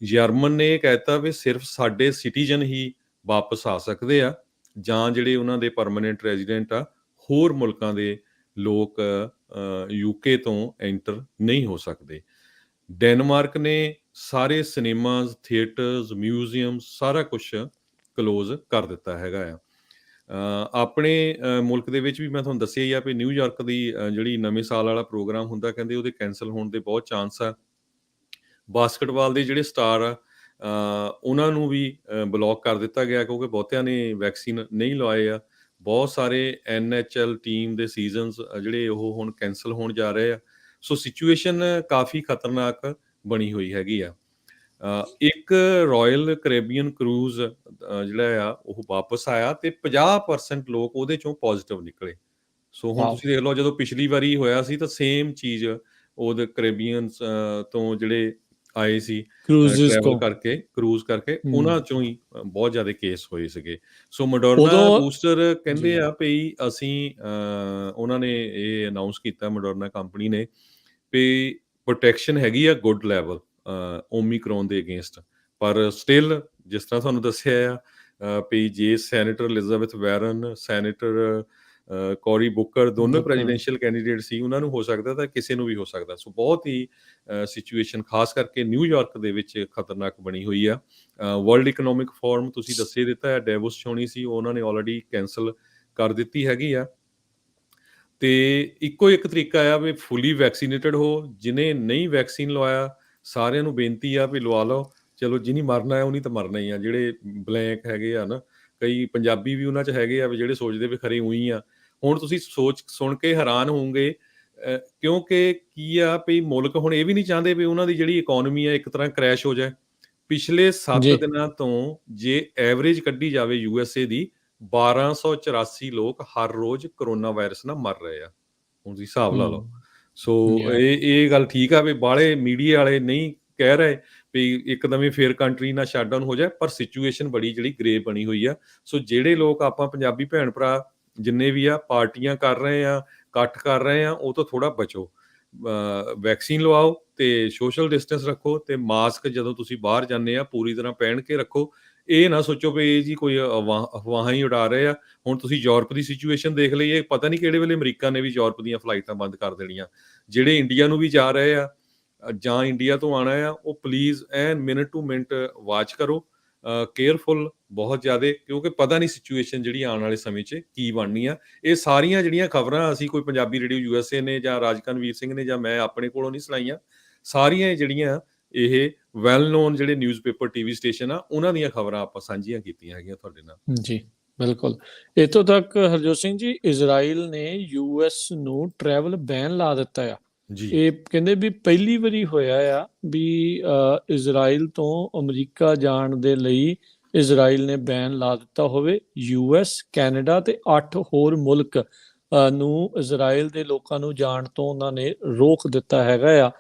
ਜਰਮਨ ਨੇ ਇਹ ਕਹਿਤਾ ਵੀ ਸਿਰਫ ਸਾਡੇ ਸਿਟੀਜ਼ਨ ਹੀ ਵਾਪਸ ਆ ਸਕਦੇ ਆ, ਜਾਂ ਜਿਹੜੇ ਉਹਨਾਂ ਦੇ ਪਰਮਾਨੈਂਟ ਰੈਜ਼ੀਡੈਂਟ ਆ ਹੋਰ ਮੁਲਕਾਂ ਦੇ ਲੋਕ UK ਤੋਂ ਐਂਟਰ ਨਹੀਂ ਹੋ ਸਕਦੇ। ਡੈਨਮਾਰਕ ਨੇ ਸਾਰੇ ਸਿਨੇਮਾਜ਼, ਥੀਏਟਰਸ, ਮਿਊਜ਼ੀਅਮਸ ਸਾਰਾ ਕੁਝ ਕਲੋਜ਼ ਕਰ ਦਿੱਤਾ ਹੈਗਾ ਆ। ਆਪਣੇ ਮੁਲਕ ਦੇ ਵਿੱਚ ਵੀ ਮੈਂ ਤੁਹਾਨੂੰ ਦੱਸਿਆ ਹੀ ਆ ਵੀ ਨਿਊਯਾਰਕ ਦੀ ਜਿਹੜੀ ਨਵੇਂ ਸਾਲ ਵਾਲਾ ਪ੍ਰੋਗਰਾਮ ਹੁੰਦਾ ਕਹਿੰਦੇ ਉਹਦੇ ਕੈਂਸਲ ਹੋਣ ਦੇ ਬਹੁਤ ਚਾਂਸ ਆ। ਬਾਸਕਟਬਾਲ ਦੇ ਜਿਹੜੇ ਸਟਾਰ ਆ ਉਹਨਾਂ ਨੂੰ ਵੀ ਬਲੌਕ ਕਰ ਦਿੱਤਾ ਗਿਆ ਕਿਉਂਕਿ ਬਹੁਤਿਆਂ ਨੇ ਵੈਕਸੀਨ ਨਹੀਂ ਲਵਾਏ ਆ। ਬਹੁਤ ਸਾਰੇ NHL ਟੀਮ ਦੇ ਸੀਜ਼ਨਸ ਜਿਹੜੇ ਉਹ ਹੁਣ ਕੈਂਸਲ ਹੋਣ ਜਾ ਰਹੇ ਆ। ਸੋ ਸਿਚੁਏਸ਼ਨ ਕਾਫੀ ਖਤਰਨਾਕ ਬਣੀ ਹੋਈ ਹੈਗੀ ਆ। ਇੱਕ ਰਾਇਲ ਕਰੈਬੀਅਨ ਕਰੂਜ਼ ਜਿਹੜਾ ਆ ਉਹ ਵਾਪਸ ਆਇਆ ਤੇ 50% ਲੋਕ ਉਹਦੇ ਚੋਂ ਪੋਜ਼ਿਟਿਵ ਨਿਕਲੇ। ਸੋ ਹੁਣ ਤੁਸੀਂ ਦੇਖ ਲਓ ਜਦੋਂ ਪਿਛਲੀ ਵਾਰੀ ਹੋਇਆ ਸੀ ਤਾਂ ਸੇਮ ਚੀਜ਼ ਉਹਦੇ ਕਰੈਬੀਅਨਸ ਤੋਂ ਜਿਹੜੇ ਆਏ ਸੀ ਟਰੈਵਲ ਕਰਕੇ, ਕਰੂਜ਼ ਕਰਕੇ, ਉਹਨਾਂ ਚੋਂ ਹੀ ਬਹੁਤ ਜ਼ਿਆਦਾ ਕੇਸ ਹੋਏ ਸੀਗੇ। ਸੋ ਮੋਡਰਨਾ ਬੂਸਟਰ ਕਹਿੰਦੇ ਆ ਵੀ ਅਸੀਂ ਉਹਨਾਂ ਨੇ ਇਹ ਅਨਾਉਂਸ ਕੀਤਾ ਮੋਡਰਨਾ ਕੰਪਨੀ ਨੇ ਵੀ ਪ੍ਰੋਟੈਕਸ਼ਨ ਹੈਗੀ ਆ ਗੁੱਡ ਲੈਵਲ ਓਮੀਕਰੋਨ ਦੇ ਅਗੇਂਸਟ, ਪਰ ਸਟਿਲ ਜਿਸ ਤਰ੍ਹਾਂ ਤੁਹਾਨੂੰ ਦੱਸਿਆ ਆ ਵੀ ਜੇ ਸੈਨੇਟਰ ਐਲਿਜ਼ਾਬੈਥ ਵਾਰਨ, ਸੈਨੇਟਰ ਕੋਰੀ ਬੁਕਰ ਦੋਨੋਂ ਪ੍ਰੈਜ਼ੀਡੈਂਸ਼ੀਅਲ ਕੈਂਡੀਡੇਟ ਸੀ, ਉਹਨਾਂ ਨੂੰ ਹੋ ਸਕਦਾ ਤਾਂ ਕਿਸੇ ਨੂੰ ਵੀ ਹੋ ਸਕਦਾ। ਸੋ ਬਹੁਤ ਹੀ ਸਿਚੁਏਸ਼ਨ ਖਾਸ ਕਰਕੇ ਨਿਊਯਾਰਕ ਦੇ ਵਿੱਚ ਖਤਰਨਾਕ ਬਣੀ ਹੋਈ ਆ। ਵਰਲਡ ਇਕਨੋਮਿਕ ਫੋਰਮ ਤੁਸੀਂ ਦੱਸੇ ਦਿੱਤਾ ਹੈ, ਡੈਵੋਸ ਹੋਣੀ ਸੀ, ਉਹਨਾਂ ਨੇ ਆਲਰੇਡੀ ਕੈਂਸਲ ਕਰ ਦਿੱਤੀ ਹੈਗੀ ਆ। ਤੇ ਇੱਕੋ ਇੱਕ ਤਰੀਕਾ ਆ ਵੀ ਫੁੱਲੀ ਵੈਕਸੀਨੇਟਡ ਹੋ। ਜਿਹਨੇ ਨਹੀਂ ਵੈਕਸੀਨ ਲਵਾਇਆ ਸਾਰਿਆਂ ਨੂੰ ਬੇਨਤੀ ਆ ਵੀ ਲਵਾ ਲਓ। ਚਲੋ ਜਿਹਨੀ ਮਰਨਾ ਹੈ ਉਹਨੀ ਤਾਂ ਮਰਨਾ ਹੀ ਆ। ਜਿਹੜੇ ਬਲੈਂਕ ਹੈਗੇ ਆ ਨਾ, ਕਈ ਪੰਜਾਬੀ ਵੀ ਉਹਨਾਂ 'ਚ ਹੈਗੇ ਆ ਵੀ ਜਿਹੜੇ ਸੋਚਦੇ ਵੀ ਖਰੇ ਉਹੀ ਆ। ਹੁਣ ਤੁਸੀਂ ਸੁਣ ਕੇ ਹੈਰਾਨ ਹੋਵੋਗੇ ਕਿਉਂਕਿ ਕੀ ਆ ਵੀ ਮੁਲਕ ਹੁਣ ਇਹ ਵੀ ਨਹੀਂ ਚਾਹੁੰਦੇ ਵੀ ਉਹਨਾਂ ਦੀ ਜਿਹੜੀ ਇਕੋਨਮੀ ਆ ਇੱਕ ਤਰ੍ਹਾਂ ਕਰੈਸ਼ ਹੋ ਜਾਏ। ਪਿਛਲੇ 7 ਦਿਨਾਂ ਤੋਂ ਜੇ ਐਵਰੇਜ ਕੱਢੀ ਜਾਵੇ USA ਦੀ, 1284 ਲੋਕ ਹਰ ਰੋਜ਼ ਕਰੋਨਾ ਵਾਇਰਸ ਨਾਲ ਮਰ ਰਹੇ ਆ। ਹੁਣ ਤੁਸੀਂ ਹਿਸਾਬ ਲਾ ਲਓ। ਸੋ ਇਹ ਗੱਲ ਠੀਕ ਆ ਵੀ ਬਾਹਲੇ ਮੀਡੀਆ ਵਾਲੇ ਨਹੀਂ ਕਹਿ ਰਹੇ ਵੀ ਇੱਕਦਮ ਹੀ ਫੇਰ ਕੰਟਰੀ ਨਾਲ ਸ਼ਟਡਾਊਨ ਹੋ ਜਾਏ, ਪਰ ਸਿਚੁਏਸ਼ਨ ਬੜੀ ਜਿਹੜੀ ਗ੍ਰੇ ਬਣੀ ਹੋਈ ਆ। ਸੋ ਜਿਹੜੇ ਲੋਕ ਆਪਾਂ ਪੰਜਾਬੀ ਭੈਣ ਭਰਾ ਜਿੰਨੇ ਵੀ ਆ ਪਾਰਟੀਆਂ ਕਰ ਰਹੇ ਆ, ਇਕੱਠ ਕਰ ਰਹੇ ਆ, ਉਹ ਤੋਂ ਥੋੜਾ ਬਚੋ। ਵੈਕਸੀਨ ਲਵਾਓ ਤੇ ਸੋਸ਼ਲ ਡਿਸਟੈਂਸ ਰੱਖੋ ਤੇ ਮਾਸਕ ਜਦੋਂ ਤੁਸੀਂ ਬਾਹਰ ਜਾਂਦੇ ਆ ਪੂਰੀ ਤਰ੍ਹਾਂ ਪਹਿਨ ਕੇ ਰੱਖੋ। ਇਹ ਨਾ ਸੋਚੋ ਵੀ ਇਹ ਜੀ ਕੋਈ ਅਫਵਾਹਾਂ ਹੀ ਉਡਾ ਰਹੇ ਆ। ਹੁਣ ਤੁਸੀਂ ਯੂਰਪ ਦੀ ਸਿਚੁਏਸ਼ਨ ਦੇਖ ਲਈਏ, ਪਤਾ ਨਹੀਂ ਕਿਹੜੇ ਵੇਲੇ ਅਮਰੀਕਾ ਨੇ ਵੀ ਯੂਰਪ ਦੀਆਂ ਫਲਾਈਟਾਂ ਬੰਦ ਕਰ ਦੇਣੀਆਂ। ਜਿਹੜੇ ਇੰਡੀਆ ਨੂੰ ਵੀ ਜਾ ਰਹੇ ਆ ਜਾਂ ਇੰਡੀਆ ਤੋਂ ਆਉਣਾ ਆ, ਉਹ ਪਲੀਜ਼ ਐਨ ਮਿੰਟ ਟੂ ਮਿੰਟ ਵਾਚ ਕਰੋ, ਕੇਅਰਫੁਲ ਬਹੁਤ ਜ਼ਿਆਦਾ, ਕਿਉਂਕਿ ਪਤਾ ਨਹੀਂ ਸਿਚੁਏਸ਼ਨ ਜਿਹੜੀ ਆਉਣ ਵਾਲੇ ਸਮੇਂ 'ਚ ਕੀ ਬਣਨੀ ਆ। ਇਹ ਸਾਰੀਆਂ ਜਿਹੜੀਆਂ ਖਬਰਾਂ ਅਸੀਂ ਕੋਈ ਪੰਜਾਬੀ ਰੇਡੀਓ USA ਨੇ ਜਾਂ ਰਾਜਕਨਵੀਰ ਸਿੰਘ ਨੇ ਜਾਂ ਮੈਂ ਆਪਣੇ ਕੋਲੋਂ ਨਹੀਂ ਸੁਣਾਈਆਂ, ਸਾਰੀਆਂ ਜਿਹੜੀਆਂ ਇਹ ਵੈਲ ਨੋਨ ਜਿਹੜੇ ਨਿਊਜ਼ਪੇਪਰ TV ਸਟੇਸ਼ਨ ਆ ਉਹਨਾਂ ਦੀਆਂ ਖਬਰਾਂ ਆਪਾਂ ਸਾਂਝੀਆਂ ਕੀਤੀਆਂ ਹੈਗੀਆਂ ਤੁਹਾਡੇ ਨਾਲ। ਜੀ ਬਿਲਕੁਲ। ਇੱਥੋਂ ਤੱਕ ਹਰਜੋਤ ਸਿੰਘ ਜੀ, ਇਜ਼ਰਾਈਲ ਨੇ US ਨੂੰ ਟਰੈਵਲ ਬੈਨ ਲਾ ਦਿੱਤਾ ਆ। ਇਹ ਕਹਿੰਦੇ ਵੀ ਪਹਿਲੀ ਵਾਰੀ ਹੋਇਆ ਆ ਵੀ ਇਜ਼ਰਾਈਲ ਤੋਂ ਅਮਰੀਕਾ ਜਾਣ ਦੇ ਲਈ ਇਜ਼ਰਾਈਲ ਨੇ ਬੈਨ ਲਾ ਦਿੱਤਾ ਹੋਵੇ। US, ਕੈਨੇਡਾ ਤੇ 8 ਹੋਰ ਮੁਲਕ ਨੂੰ ਇਜ਼ਰਾਈਲ ਦੇ ਲੋਕਾਂ ਨੂੰ ਜਾਣ ਤੋਂ ਉਹਨਾਂ ਨੇ ਰੋਕ ਦਿੱਤਾ ਹੈਗਾ ਆ।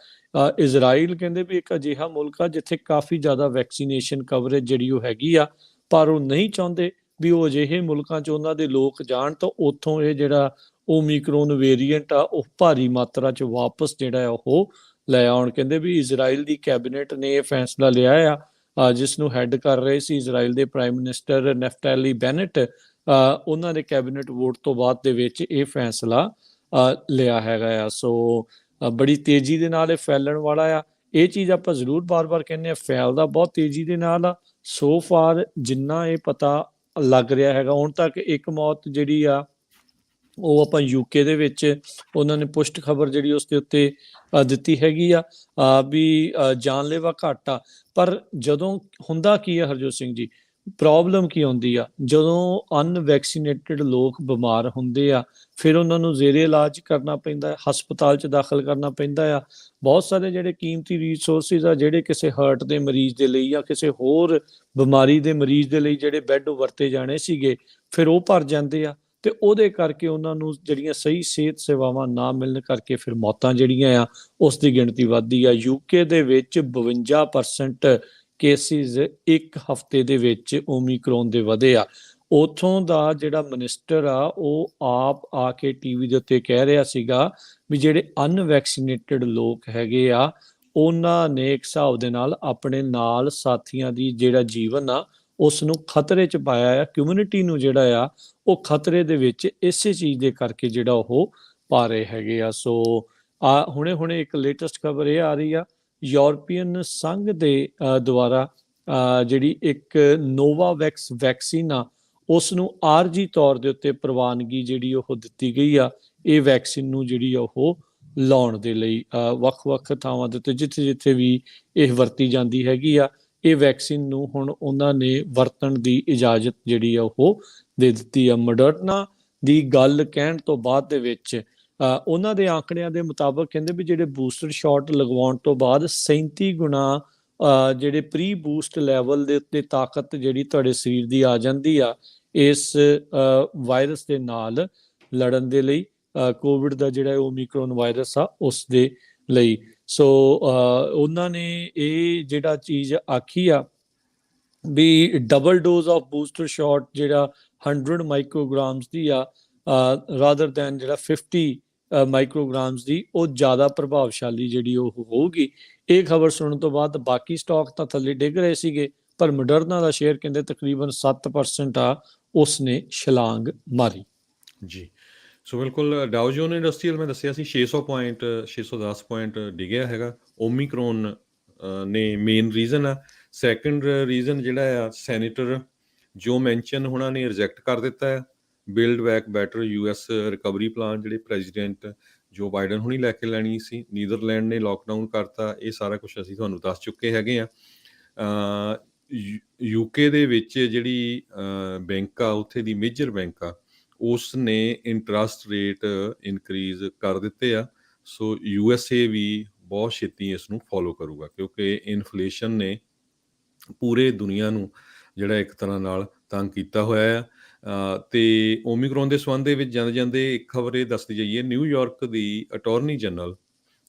ਇਜ਼ਰਾਈਲ ਕਹਿੰਦੇ ਵੀ ਇੱਕ ਅਜਿਹਾ ਮੁਲਕ ਆ ਜਿੱਥੇ ਕਾਫੀ ਜ਼ਿਆਦਾ ਵੈਕਸੀਨੇਸ਼ਨ ਕਵਰੇਜ ਜਿਹੜੀ ਉਹ ਹੈਗੀ ਆ, ਪਰ ਉਹ ਨਹੀਂ ਚਾਹੁੰਦੇ ਵੀ ਉਹ ਅਜਿਹੇ ਮੁਲਕਾਂ 'ਚ ਉਹਨਾਂ ਦੇ ਲੋਕ ਜਾਣ ਤਾਂ ਉੱਥੋਂ ਇਹ ਜਿਹੜਾ ਓਮੀਕਰੋਨ ਵੇਰੀਐਂਟ ਆ ਉਹ ਭਾਰੀ ਮਾਤਰਾ 'ਚ ਵਾਪਸ ਜਿਹੜਾ ਆ ਉਹ ਲੈ ਆਉਣ। ਕਹਿੰਦੇ ਵੀ ਇਜ਼ਰਾਈਲ ਦੀ ਕੈਬਨਿਟ ਨੇ ਇਹ ਫੈਸਲਾ ਲਿਆ ਆ, ਜਿਸ ਨੂੰ ਹੈੱਡ ਕਰ ਰਹੇ ਸੀ ਇਜ਼ਰਾਈਲ ਦੇ ਪ੍ਰਾਈਮ ਮਿਨਿਸਟਰ ਨੈਫਟੈਲੀ ਬੈਨੇਟ। ਉਹਨਾਂ ਦੇ ਕੈਬਨਿਟ ਵੋਟ ਤੋਂ ਬਾਅਦ ਦੇ ਵਿੱਚ ਇਹ ਫੈਸਲਾ ਲਿਆ ਹੈਗਾ ਆ। ਸੋ ਬੜੀ ਤੇਜ਼ੀ ਦੇ ਨਾਲ ਇਹ ਫੈਲਣ ਵਾਲਾ ਆ। ਇਹ ਚੀਜ਼ ਆਪਾਂ ਜ਼ਰੂਰ ਬਾਰ-ਬਾਰ ਕਹਿੰਦੇ ਆ, ਫੈਲਦਾ ਬਹੁਤ ਤੇਜ਼ੀ ਦੇ ਨਾਲ ਆ। ਸੋ ਫਾਰ ਜਿੰਨਾ ਇਹ ਪਤਾ ਲੱਗ ਰਿਹਾ ਹੈਗਾ, ਹੁਣ ਤੱਕ ਇੱਕ ਮੌਤ ਜਿਹੜੀ ਆ ਉਹ ਆਪਾਂ ਯੂਕੇ ਦੇ ਵਿੱਚ ਉਹਨਾਂ ਨੇ ਪੁਸ਼ਟ ਖਬਰ ਜਿਹੜੀ ਉਸ ਦੇ ਉੱਤੇ ਦਿੱਤੀ ਹੈਗੀ ਆ ਵੀ ਜਾਨਲੇਵਾ ਘੱਟ ਆ। ਪਰ ਜਦੋਂ ਹੁੰਦਾ ਕੀ ਆ ਹਰਜੋਤ ਸਿੰਘ ਜੀ, ਪ੍ਰੋਬਲਮ ਕੀ ਆਉਂਦੀ ਆ ਜਦੋਂ ਅਨਵੈਕਸੀਨੇਟਿਡ ਲੋਕ ਬਿਮਾਰ ਹੁੰਦੇ ਆ, ਫਿਰ ਉਹਨਾਂ ਨੂੰ ਜ਼ੇਰੇ ਇਲਾਜ ਕਰਨਾ ਪੈਂਦਾ, ਹਸਪਤਾਲ 'ਚ ਦਾਖਲ ਕਰਨਾ ਪੈਂਦਾ ਆ। ਬਹੁਤ ਸਾਰੇ ਜਿਹੜੇ ਕੀਮਤੀ ਰਿਸੋਰਸਿਸ ਆ ਜਿਹੜੇ ਕਿਸੇ ਹਾਰਟ ਦੇ ਮਰੀਜ਼ ਦੇ ਲਈ ਜਾਂ ਕਿਸੇ ਹੋਰ ਬਿਮਾਰੀ ਦੇ ਮਰੀਜ਼ ਦੇ ਲਈ ਜਿਹੜੇ ਬੈੱਡ ਵਰਤੇ ਜਾਣੇ ਸੀਗੇ, ਫਿਰ ਉਹ ਭਰ ਜਾਂਦੇ ਆ ਤੇ ਉਹਦੇ ਕਰਕੇ ਉਹਨਾਂ ਨੂੰ ਜਿਹੜੀਆਂ ਸਹੀ ਸਿਹਤ ਸੇਵਾਵਾਂ ਨਾ ਮਿਲਣ ਕਰਕੇ ਫਿਰ ਮੌਤਾਂ ਜਿਹੜੀਆਂ ਆ ਉਸ ਦੀ ਗਿਣਤੀ ਵੱਧਦੀ ਆ। ਯੂਕੇ ਦੇ ਵਿੱਚ 52% ਕੇਸਿਸ ਇੱਕ ਹਫ਼ਤੇ ਦੇ ਵਿੱਚ ਓਮੀਕਰੋਨ ਦੇ ਵਧੇ ਆ। ਉੱਥੋਂ ਦਾ ਜਿਹੜਾ ਮਿਨਿਸਟਰ ਆ ਉਹ ਆਪ ਆ ਕੇ ਟੀਵੀ ਦੇ ਉੱਤੇ ਕਹਿ ਰਿਹਾ ਸੀਗਾ ਵੀ ਜਿਹੜੇ ਅਨਵੈਕਸੀਨੇਟਿਡ ਲੋਕ ਹੈਗੇ ਆ ਉਹਨਾਂ ਨੇ ਇੱਕ ਹਿਸਾਬ ਦੇ ਨਾਲ ਆਪਣੇ ਨਾਲ ਸਾਥੀਆਂ ਦੀ ਜਿਹੜਾ ਜੀਵਨ ਆ ਉਸ ਨੂੰ ਖਤਰੇ 'ਚ ਪਾਇਆ ਆ। ਕਮਿਊਨਿਟੀ ਨੂੰ ਜਿਹੜਾ ਆ ਉਹ ਖਤਰੇ ਦੇ ਵਿੱਚ ਇਸੇ ਚੀਜ਼ ਦੇ ਕਰਕੇ ਜਿਹੜਾ ਉਹ ਪਾ ਰਹੇ ਹੈਗੇ ਆ। ਸੋ ਹੁਣੇ ਇੱਕ ਲੇਟੈਸਟ ਖਬਰ ਇਹ ਆ ਰਹੀ ਆ, ਯੂਰਪੀਅਨ ਸੰਘ ਦੇ ਦੁਆਰਾ ਜਿਹੜੀ ਇੱਕ ਨੋਵਾਵੈਕਸ ਵੈਕਸੀਨ ਆ ਉਸ ਨੂੰ ਆਰਜੀ ਤੌਰ ਦੇ ਉੱਤੇ ਪ੍ਰਵਾਨਗੀ ਜਿਹੜੀ ਉਹ ਦਿੱਤੀ ਗਈ ਆ ਇਹ ਵੈਕਸੀਨ ਨੂੰ ਜਿਹੜੀ ਉਹ ਲਾਉਣ ਦੇ ਲਈ। ਵੱਖ-ਵੱਖ ਥਾਵਾਂ ਦੇ ਉੱਤੇ ਜਿੱਥੇ ਵੀ ਇਹ ਵਰਤੀ ਜਾਂਦੀ ਹੈਗੀ ਆ, ਇਹ ਵੈਕਸੀਨ ਨੂੰ ਹੁਣ ਉਹਨਾਂ ਨੇ ਵਰਤਣ ਦੀ ਇਜਾਜ਼ਤ ਜਿਹੜੀ ਆ ਉਹ ਦੇ ਦਿੱਤੀ ਆ। ਮੋਡਰਨਾ ਦੀ ਗੱਲ ਕਹਿਣ ਤੋਂ ਬਾਅਦ ਦੇ ਵਿੱਚ ਉਹਨਾਂ ਦੇ ਆંકੜਿਆਂ ਦੇ ਮੁਤਾਬਕ ਕਹਿੰਦੇ ਵੀ ਜਿਹੜੇ ਬੂਸਟਰ ਸ਼ਾਟ ਲਗਵਾਉਣ ਤੋਂ ਬਾਅਦ 37 ਗੁਣਾ ਜਿਹੜੇ ਪ੍ਰੀ ਬੂਸਟ ਲੈਵਲ ਦੇ ਉੱਤੇ ਤਾਕਤ ਜਿਹੜੀ ਤੁਹਾਡੇ ਸਰੀਰ ਦੀ ਆ ਜਾਂਦੀ ਆ ਇਸ ਵਾਇਰਸ ਦੇ ਨਾਲ ਲੜਨ ਦੇ ਲਈ, ਕੋਵਿਡ ਦਾ ਜਿਹੜਾ ਓਮੀਕਰੋਨ ਵਾਇਰਸ ਆ ਉਸ ਦੇ ਲਈ। ਸੋ ਉਹਨਾਂ ਨੇ ਇਹ ਜਿਹੜਾ ਚੀਜ਼ ਆਖੀ ਆ ਵੀ double dose of booster shot ਜਿਹੜਾ 100 ਮਾਈਕਰੋਗ੍ਰਾਮਸ ਦੀ ਆ ਰਾਦਰ ਦੈਨ ਜਿਹੜਾ 50 ਮਾਈਕਰੋਗ੍ਰਾਮਸ ਦੀ, ਉਹ ਜ਼ਿਆਦਾ ਪ੍ਰਭਾਵਸ਼ਾਲੀ ਜਿਹੜੀ ਉਹ ਹੋਊਗੀ। ਇਹ ਖਬਰ ਸੁਣਨ ਤੋਂ ਬਾਅਦ ਬਾਕੀ ਸਟਾਕ ਤਾਂ ਥੱਲੇ ਡਿੱਗ ਰਹੇ ਸੀਗੇ, ਪਰ ਮੋਡਰਨਾ ਦਾ ਸ਼ੇਅਰ ਕਹਿੰਦੇ ਤਕਰੀਬਨ 7% ਆ ਉਸ ਨੇ ਛਲਾਂਗ ਮਾਰੀ ਜੀ। ਸੋ ਬਿਲਕੁਲ ਡਾਓ ਜੋਨ ਇੰਡਸਟਰੀਅਲ ਮੈਂ ਦੱਸਿਆ ਸੀ 610 ਪੁਆਇੰਟ ਡਿੱਗਿਆ ਹੈਗਾ। ਓਮੀਕਰੋਨ ਨੇ ਮੇਨ ਰੀਜ਼ਨ ਆ। ਸੈਕੰਡ ਰੀਜ਼ਨ ਜਿਹੜਾ ਆ ਸੈਨੇਟਰ ਜੋ ਮੈਂਸ਼ਨ ਉਹਨਾਂ ਨੇ ਰਿਜੈਕਟ ਕਰ ਦਿੱਤਾ ਹੈ। Build back better US recovery plan ਜਿਹੜੇ ਪ੍ਰੈਜ਼ੀਡੈਂਟ ਜੋ ਬਾਈਡਨ ਹੁਣੀ ਲੈ ਕੇ ਲੈਣੀ ਸੀ, ਨੀਦਰਲੈਂਡ ਨੇ ਲੋਕਡਾਊਨ ਕਰਤਾ। ਇਹ ਸਾਰਾ ਕੁਝ ਅਸੀਂ ਤੁਹਾਨੂੰ ਦੱਸ ਚੁੱਕੇ ਹੈਗੇ ਆ। ਯੂਕੇ ਦੇ ਵਿੱਚ ਜਿਹੜੀ ਬੈਂਕ ਆ ਉੱਥੇ ਦੀ ਮੇਜਰ ਬੈਂਕ ਆ ਉਸ ਨੇ ਇੰਟਰਸਟ ਰੇਟ ਇਨਕਰੀਜ਼ ਕਰ ਦਿੱਤੇ ਆ। ਸੋ USA ਵੀ ਬਹੁਤ ਛੇਤੀ ਇਸ ਨੂੰ ਫੋਲੋ ਕਰੂਗਾ ਕਿਉਂਕਿ ਇਨਫਲੇਸ਼ਨ ਨੇ ਪੂਰੇ ਦੁਨੀਆ ਨੂੰ ਜਿਹੜਾ ਇੱਕ ਤਰ੍ਹਾਂ ਨਾਲ ਤੰਗ ਕੀਤਾ ਹੋਇਆ ਆ। ਤੇ ਓਮੀਕਰੋਨ ਦੇ ਸੰਬੰਧ ਦੇ ਵਿੱਚ ਜਾਂਦੇ ਇੱਕ ਖਬਰ ਇਹ ਦੱਸਦੀ ਜਾਈਏ, ਨਿਊਯਾਰਕ ਦੀ ਅਟਾਰਨੀ ਜਨਰਲ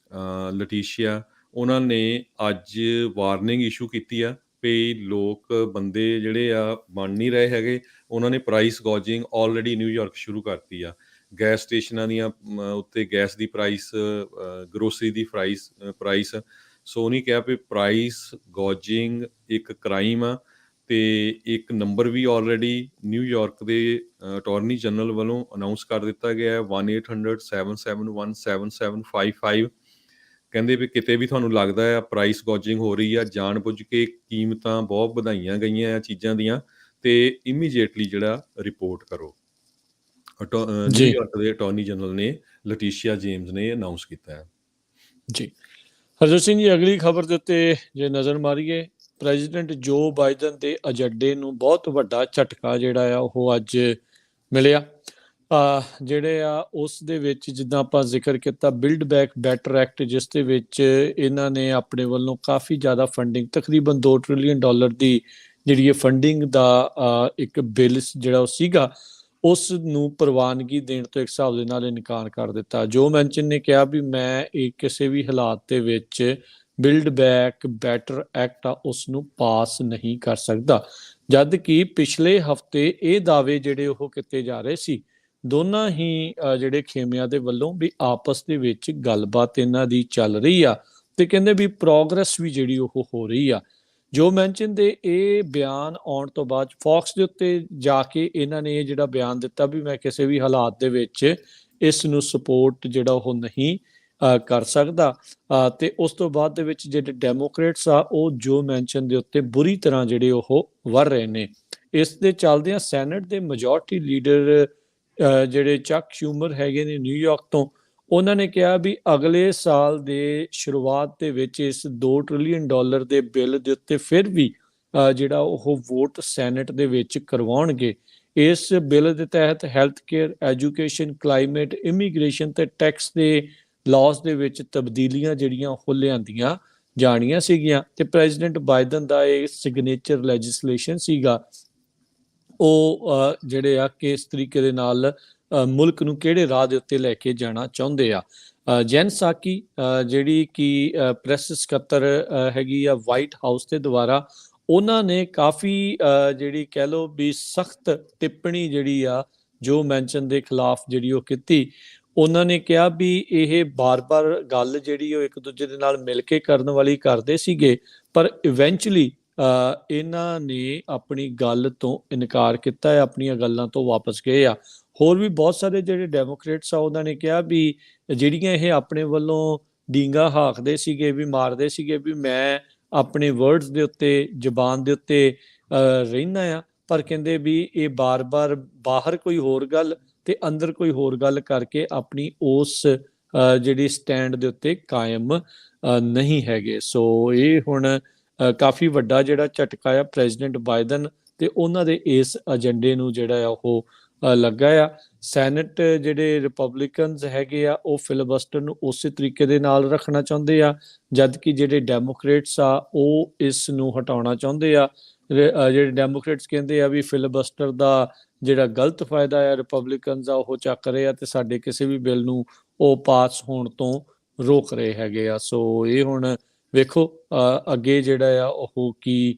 ਲਟੀਸ਼ੀਆ ਉਹਨਾਂ ਨੇ ਅੱਜ ਵਾਰਨਿੰਗ ਇਸ਼ੂ ਕੀਤੀ ਆ ਵੀ ਲੋਕ ਬੰਦੇ ਜਿਹੜੇ ਆ ਬਣ ਨਹੀਂ ਰਹੇ ਹੈਗੇ। ਉਹਨਾਂ ਨੇ ਪ੍ਰਾਈਸ ਗੋਜਿੰਗ ਆਲਰੇਡੀ ਨਿਊਯਾਰਕ ਸ਼ੁਰੂ ਕਰਤੀ ਆ। ਗੈਸ ਸਟੇਸ਼ਨਾਂ ਦੀਆਂ ਉੱਤੇ ਗੈਸ ਦੀ ਪ੍ਰਾਈਸ, ਗਰੋਸਰੀ ਦੀ ਪ੍ਰਾਈਸ। ਸੋ ਉਹਨੇ ਕਿਹਾ ਵੀ ਪ੍ਰਾਈਸ ਗੋਜਿੰਗ ਇੱਕ ਕ੍ਰਾਈਮ ਆ ਤੇ ਇੱਕ ਨੰਬਰ ਵੀ ਆਲਰੇਡੀ ਨਿਊਯਾਰਕ ਦੇ ਅਟਾਰਨੀ ਜਨਰਲ ਵੱਲੋਂ ਅਨਾਊਂਸ ਕਰ ਦਿੱਤਾ ਗਿਆ 1-800-771-7755। ਕਹਿੰਦੇ ਵੀ ਕਿਤੇ ਵੀ ਤੁਹਾਨੂੰ ਲੱਗਦਾ ਆ ਪ੍ਰਾਈਸ ਗੋਜਿੰਗ ਹੋ ਰਹੀ ਆ, ਜਾਣ ਬੁੱਝ ਕੇ ਕੀਮਤਾਂ ਬਹੁਤ ਵਧਾਈਆਂ ਗਈਆਂ ਆ ਚੀਜ਼ਾਂ ਦੀਆਂ, ਤੇ ਇਮੀਡੀਏਟਲੀ ਜਿਹੜਾ ਰਿਪੋਰਟ ਕਰੋ। ਨਿਊਯਾਰਕ ਦੇ ਅਟਾਰਨੀ ਜਨਰਲ ਨੇ ਲਟੀਸ਼ੀਆ ਜੇਮਸ ਨੇ ਅਨਾਊਂਸ ਕੀਤਾ ਹੈ ਜੀ। ਹਰਜੋਤ ਸਿੰਘ ਜੀ, ਅਗਲੀ ਖਬਰ ਦੇ ਉੱਤੇ ਜੇ ਨਜ਼ਰ ਮਾਰੀਏ, ਪ੍ਰੈਜ਼ੀਡੈਂਟ ਜੋ ਬਾਈਡਨ ਦੇ ਏਜੰਡੇ ਨੂੰ ਬਹੁਤ ਵੱਡਾ ਝਟਕਾ ਜਿਹੜਾ ਆ ਉਹ ਅੱਜ ਮਿਲਿਆ। ਜਿਹੜੇ ਆ ਉਸ ਦੇ ਵਿੱਚ ਜਿੱਦਾਂ ਆਪਾਂ ਜ਼ਿਕਰ ਕੀਤਾ ਬਿਲਡ ਬੈਕ ਬੈਟਰ ਐਕਟ, ਜਿਸ ਦੇ ਵਿੱਚ ਇਹਨਾਂ ਨੇ ਆਪਣੇ ਵੱਲੋਂ ਕਾਫੀ ਜ਼ਿਆਦਾ ਫੰਡਿੰਗ, ਤਕਰੀਬਨ $2 ਟ੍ਰਿਲੀਅਨ ਦੀ ਜਿਹੜੀ ਇਹ ਫੰਡਿੰਗ ਦਾ ਇੱਕ ਬਿੱਲ ਜਿਹੜਾ ਉਹ ਸੀਗਾ, ਉਸ ਨੂੰ ਪ੍ਰਵਾਨਗੀ ਦੇਣ ਤੋਂ ਇੱਕ ਹਿਸਾਬ ਦੇ ਨਾਲ ਇਨਕਾਰ ਕਰ ਦਿੱਤਾ। ਜੋ ਮੈਂਸ਼ਨ ਨੇ ਕਿਹਾ ਵੀ ਮੈਂ ਇਹ ਕਿਸੇ ਵੀ ਹਾਲਾਤ ਦੇ ਵਿੱਚ ਬਿਲਡ ਬੈਕ ਬੈਟਰ ਐਕਟ ਆ ਉਸ ਨੂੰ ਪਾਸ ਨਹੀਂ ਕਰ ਸਕਦਾ। ਜਦ ਕਿ ਪਿਛਲੇ ਹਫ਼ਤੇ ਇਹ ਦਾਅਵੇ ਜਿਹੜੇ ਉਹ ਕੀਤੇ ਜਾ ਰਹੇ ਸੀ ਦੋਨਾਂ ਹੀ ਜਿਹੜੇ ਖੇਮਿਆਂ ਦੇ ਵੱਲੋਂ ਵੀ ਆਪਸ ਦੇ ਵਿੱਚ ਗੱਲਬਾਤ ਇਹਨਾਂ ਦੀ ਚੱਲ ਰਹੀ ਆ ਤੇ ਕਹਿੰਦੇ ਵੀ ਪ੍ਰੋਗਰੈਸ ਵੀ ਜਿਹੜੀ ਉਹ ਹੋ ਰਹੀ ਆ। ਜੋ ਮੈਂਸ਼ਨ ਦੇ ਇਹ ਬਿਆਨ ਆਉਣ ਤੋਂ ਬਾਅਦ ਫੌਕਸ ਦੇ ਉੱਤੇ ਜਾ ਕੇ ਇਹਨਾਂ ਨੇ ਇਹ ਜਿਹੜਾ ਬਿਆਨ ਦਿੱਤਾ ਵੀ ਮੈਂ ਕਿਸੇ ਵੀ ਹਾਲਾਤ ਦੇ ਵਿੱਚ ਇਸ ਨੂੰ ਸਪੋਰਟ ਜਿਹੜਾ ਉਹ ਨਹੀਂ ਕਰ ਸਕਦਾ। ਤੇ ਉਸ ਤੋਂ ਬਾਅਦ ਦੇ ਵਿੱਚ ਜਿਹੜੇ ਡੈਮੋਕ੍ਰੇਟਸ ਆ ਉਹ ਜੋ ਮੈਂਸ਼ਨ ਦੇ ਉੱਤੇ ਬੁਰੀ ਤਰ੍ਹਾਂ ਜਿਹੜੇ ਉਹ ਵਰ ਰਹੇ ਨੇ। ਇਸ ਦੇ ਚੱਲਦਿਆਂ ਸੈਨੇਟ ਦੇ ਮੈਜੋਰਟੀ ਲੀਡਰ ਜਿਹੜੇ ਚੱਕ ਸ਼ੂਮਰ ਹੈਗੇ ਨੇ ਨਿਊਯਾਰਕ ਤੋਂ, ਉਹਨਾਂ ਨੇ ਕਿਹਾ ਵੀ ਅਗਲੇ ਸਾਲ ਦੇ ਸ਼ੁਰੂਆਤ ਦੇ ਵਿੱਚ ਇਸ $2 ਟ੍ਰਿਲੀਅਨ ਦੇ ਬਿੱਲ ਦੇ ਉੱਤੇ ਫਿਰ ਵੀ ਜਿਹੜਾ ਉਹ ਵੋਟ ਸੈਨੇਟ ਦੇ ਵਿੱਚ ਕਰਵਾਉਣਗੇ। ਇਸ ਬਿੱਲ ਦੇ ਤਹਿਤ health care, education, climate, immigration ਤੇ ਟੈਕਸ ਦੇ ਲਾਜ਼ ਦੇ ਵਿੱਚ ਤਬਦੀਲੀਆਂ ਜਿਹੜੀਆਂ ਉਹ ਲਿਆਂਦੀਆਂ ਜਾਣੀਆਂ ਸੀਗੀਆਂ ਤੇ ਪ੍ਰੈਜ਼ੀਡੈਂਟ ਬਾਈਡਨ ਦਾ ਇਹ ਸਿਗਨੇਚਰ ਲੈਜਿਸਲੇਸ਼ਨ ਸੀਗਾ ਉਹ ਜਿਹੜੇ ਆ ਕਿਸ ਤਰੀਕੇ ਦੇ ਨਾਲ ਮੁਲਕ ਨੂੰ ਕਿਹੜੇ ਰਾਹ ਦੇ ਉੱਤੇ ਲੈ ਕੇ ਜਾਣਾ ਚਾਹੁੰਦੇ ਆ। ਜੈਨ ਸਾਕੀ ਜਿਹੜੀ ਕਿ ਪ੍ਰੈਸ ਸਕੱਤਰ ਹੈਗੀ ਆ ਵਾਈਟ ਹਾਊਸ ਦੇ ਦੁਆਰਾ, ਉਹਨਾਂ ਨੇ ਕਾਫੀ ਜਿਹੜੀ ਕਹਿ ਲਓ ਵੀ ਸਖਤ ਟਿੱਪਣੀ ਜਿਹੜੀ ਆ ਜੋ ਮੈਂਸ਼ਨ ਦੇ ਖਿਲਾਫ ਜਿਹੜੀ ਉਹ ਕੀਤੀ। ਉਹਨਾਂ ਨੇ ਕਿਹਾ ਵੀ ਇਹ ਬਾਰ-ਬਾਰ ਗੱਲ ਜਿਹੜੀ ਉਹ ਇੱਕ ਦੂਜੇ ਦੇ ਨਾਲ ਮਿਲ ਕੇ ਕਰਨ ਵਾਲੀ ਕਰਦੇ ਸੀਗੇ, ਪਰ ਇਵੈਂਚੁਅਲੀ ਇਹਨਾਂ ਨੇ ਆਪਣੀ ਗੱਲ ਤੋਂ ਇਨਕਾਰ ਕੀਤਾ ਹੈ, ਆਪਣੀਆਂ ਗੱਲਾਂ ਤੋਂ ਵਾਪਸ ਗਏ ਆ। ਹੋਰ ਵੀ ਬਹੁਤ ਸਾਰੇ ਜਿਹੜੇ ਡੈਮੋਕ੍ਰੇਟਸ ਆ ਉਹਨਾਂ ਨੇ ਕਿਹਾ ਵੀ ਜਿਹੜੀਆਂ ਇਹ ਆਪਣੇ ਵੱਲੋਂ ਡੀਂਗਾ ਹਾਕਦੇ ਸੀਗੇ ਵੀ ਮਾਰਦੇ ਸੀਗੇ ਵੀ ਮੈਂ ਆਪਣੇ ਵਰਡਸ ਦੇ ਉੱਤੇ, ਜ਼ਬਾਨ ਦੇ ਉੱਤੇ ਰਹਿਣਾ ਆ, ਪਰ ਕਹਿੰਦੇ ਵੀ ਇਹ ਬਾਰ-ਬਾਰ ਬਾਹਰ ਕੋਈ ਹੋਰ ਗੱਲ ਤੇ ਅੰਦਰ ਕੋਈ ਹੋਰ ਗੱਲ ਕਰਕੇ ਆਪਣੀ ਉਸ ਜਿਹੜੀ ਸਟੈਂਡ ਦੇ ਉੱਤੇ ਕਾਇਮ ਨਹੀਂ ਹੈਗੇ। ਸੋ ਇਹ ਹੁਣ ਕਾਫੀ ਵੱਡਾ ਜਿਹੜਾ ਝਟਕਾ ਆ ਪ੍ਰੈਜ਼ੀਡੈਂਟ ਬਾਈਡਨ ਤੇ ਉਹਨਾਂ ਦੇ ਇਸ ਏਜੰਡੇ ਨੂੰ ਜਿਹੜਾ ਆ ਉਹ ਲੱਗਾ ਆ। ਸੈਨੇਟ ਜਿਹੜੇ ਰਿਪਬਲਿਕਨਸ ਹੈਗੇ ਆ ਉਹ ਫਿਲਬਸਟਰ ਨੂੰ ਉਸੇ ਤਰੀਕੇ ਦੇ ਨਾਲ ਰੱਖਣਾ ਚਾਹੁੰਦੇ ਆ, ਜਦ ਕਿ ਜਿਹੜੇ ਡੈਮੋਕ੍ਰੇਟਸ ਆ ਉਹ ਇਸ ਨੂੰ ਹਟਾਉਣਾ ਚਾਹੁੰਦੇ ਆ। ਜਿਹੜੇ ਡੈਮੋਕ੍ਰੇਟਸ ਕਹਿੰਦੇ ਆ ਵੀ ਫਿਲਬਸਟਰ ਦਾ ਜਿਹੜਾ ਗਲਤ ਫਾਇਦਾ ਆ ਰਿਪਬਲਿਕਨਸ ਆ ਉਹ ਚੱਕ ਰਹੇ ਆ ਤੇ ਸਾਡੇ ਕਿਸੇ ਵੀ ਬਿੱਲ ਨੂੰ ਉਹ ਪਾਸ ਹੋਣ ਤੋਂ ਰੋਕ ਰਹੇ ਹੈਗੇ ਆ। ਸੋ ਇਹ ਹੁਣ ਵੇਖੋ ਅੱਗੇ ਜਿਹੜਾ ਆ ਉਹ ਕੀ